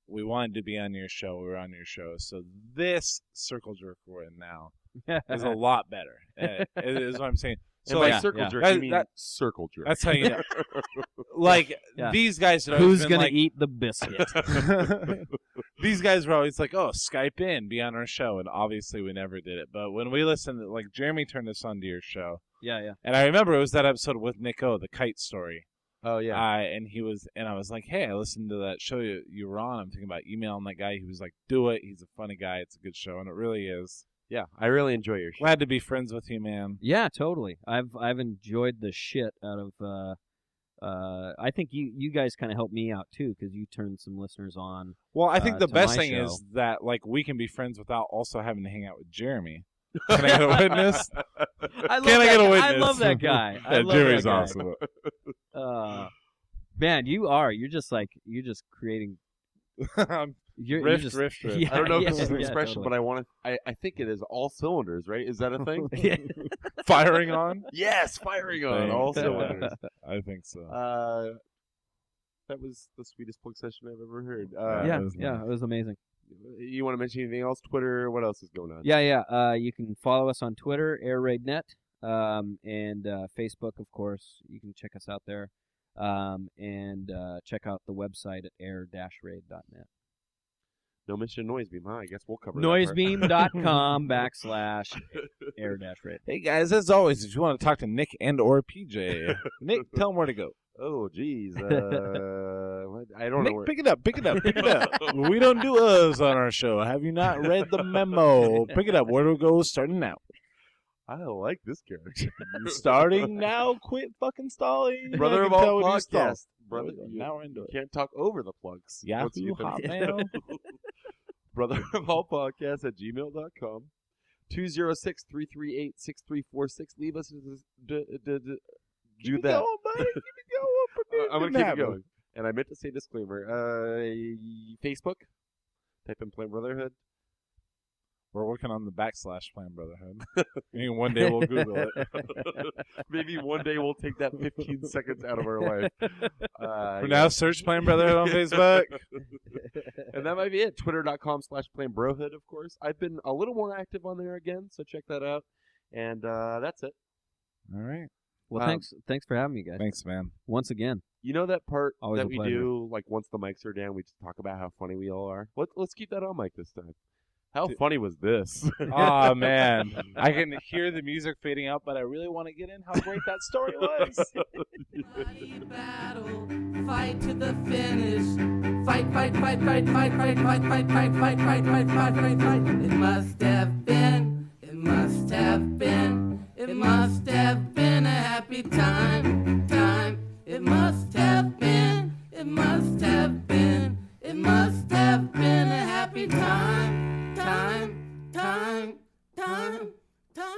B: We wanted to be on your show. We were on your show. So this circle jerk we're in now is a lot better. Is what I'm saying.
E: So
B: So
E: by
B: like,
E: circle
F: yeah.
E: jerk,
B: That-
E: you mean
B: that-
E: circle jerk.
B: that's how you know. Like
F: Yeah.
B: these guys had always
F: Who's
B: been
F: gonna
B: like,
F: eat the biscuit?
B: these guys were always like, "Oh, Skype in, be on our show," and obviously we never did it. But when we listened, like Jeremy turned us on to your show,
F: yeah.
B: and I remember it was that episode with Nick O, the kite story.
E: Oh, yeah.
B: And I was like, "Hey, I listened to that show you were on. I'm thinking about emailing that guy." He was like, "Do it. He's a funny guy. It's a good show," and it really is.
E: Yeah, I really enjoy your show.
B: Glad to be friends with you, man.
F: Yeah, totally. I've enjoyed the shit out of. I think you guys kind of helped me out too because you turned some listeners on.
B: Well, I think the
F: to
B: best
F: my
B: thing
F: show.
B: is that like we can be friends without also having to hang out with Jeremy. Can I get a witness?
F: I love
B: Can I
F: that
B: get a
F: guy.
B: witness?
F: I love that guy. I
B: Yeah,
F: love
B: Jeremy's
F: that guy.
B: awesome.
F: Man, you're just creating. You're
B: Rift.
F: Yeah,
E: I don't know if
F: yeah,
E: this is an
F: yeah,
E: expression,
F: totally.
E: but I think it is all cylinders, right? Is that a thing?
B: Firing on?
E: Yes, firing on
B: Thanks.
E: all cylinders.
B: I think so.
E: That was the sweetest plug session I've ever heard.
F: Yeah,
B: it was
F: it was amazing.
E: You want to mention anything else? Twitter? What else is going on?
F: Yeah. You can follow us on Twitter, AirRaidNet, and Facebook, of course. You can check us out there, and check out the website at air-raid.net.
E: No mention of Noisebeam, huh? I guess we'll cover that part.
F: Noisebeam.com/air-raid.
B: Hey guys, as always, if you want to talk to Nick and or PJ, Nick, tell them where to go.
E: Oh, geez. I don't know
B: Nick,
E: where.
B: pick it up. We don't do us on our show. Have you not read the memo? Pick it up. Where do we go starting now?
E: I don't like this character.
B: Starting now. Quit fucking stalling.
E: Brother
B: I
E: of
B: can
E: all
B: tell when you stall.
E: podcasts. Brother,
B: Now we're into it.
E: can't talk over the plugs. Once you
B: Yahoo,
E: get them.
B: Hotmail.
E: Brother of all podcasts at gmail.com. 206-338-6346. Leave us do
B: Keep
E: that.
B: going, buddy. Keep it going.
E: I'm going to keep it going. And I meant to say disclaimer. Facebook. Type in Plain Brotherhood.
B: We're working on the / Plan Brotherhood. Maybe one day we'll Google it.
E: Maybe one day we'll take that 15 seconds out of our life.
B: For now, search Plan Brotherhood on Facebook.
E: And that might be it. Twitter.com/PlainBrohood, of course. I've been a little more active on there again, so check that out. And that's it.
B: All right.
F: Well, thanks for having me, guys.
B: Thanks, man.
F: Once again.
E: You know that part
F: Always
E: that
F: a
E: we
F: pleasure.
E: do, like once the mics are down, we just talk about how funny we all are? Let's keep that on mic this time. How funny was this?
B: Oh, man. I can hear the music fading out, but I really want to get in how great that story was.
C: Bloody battle, fight to the finish. Fight. It must have been a happy time. It must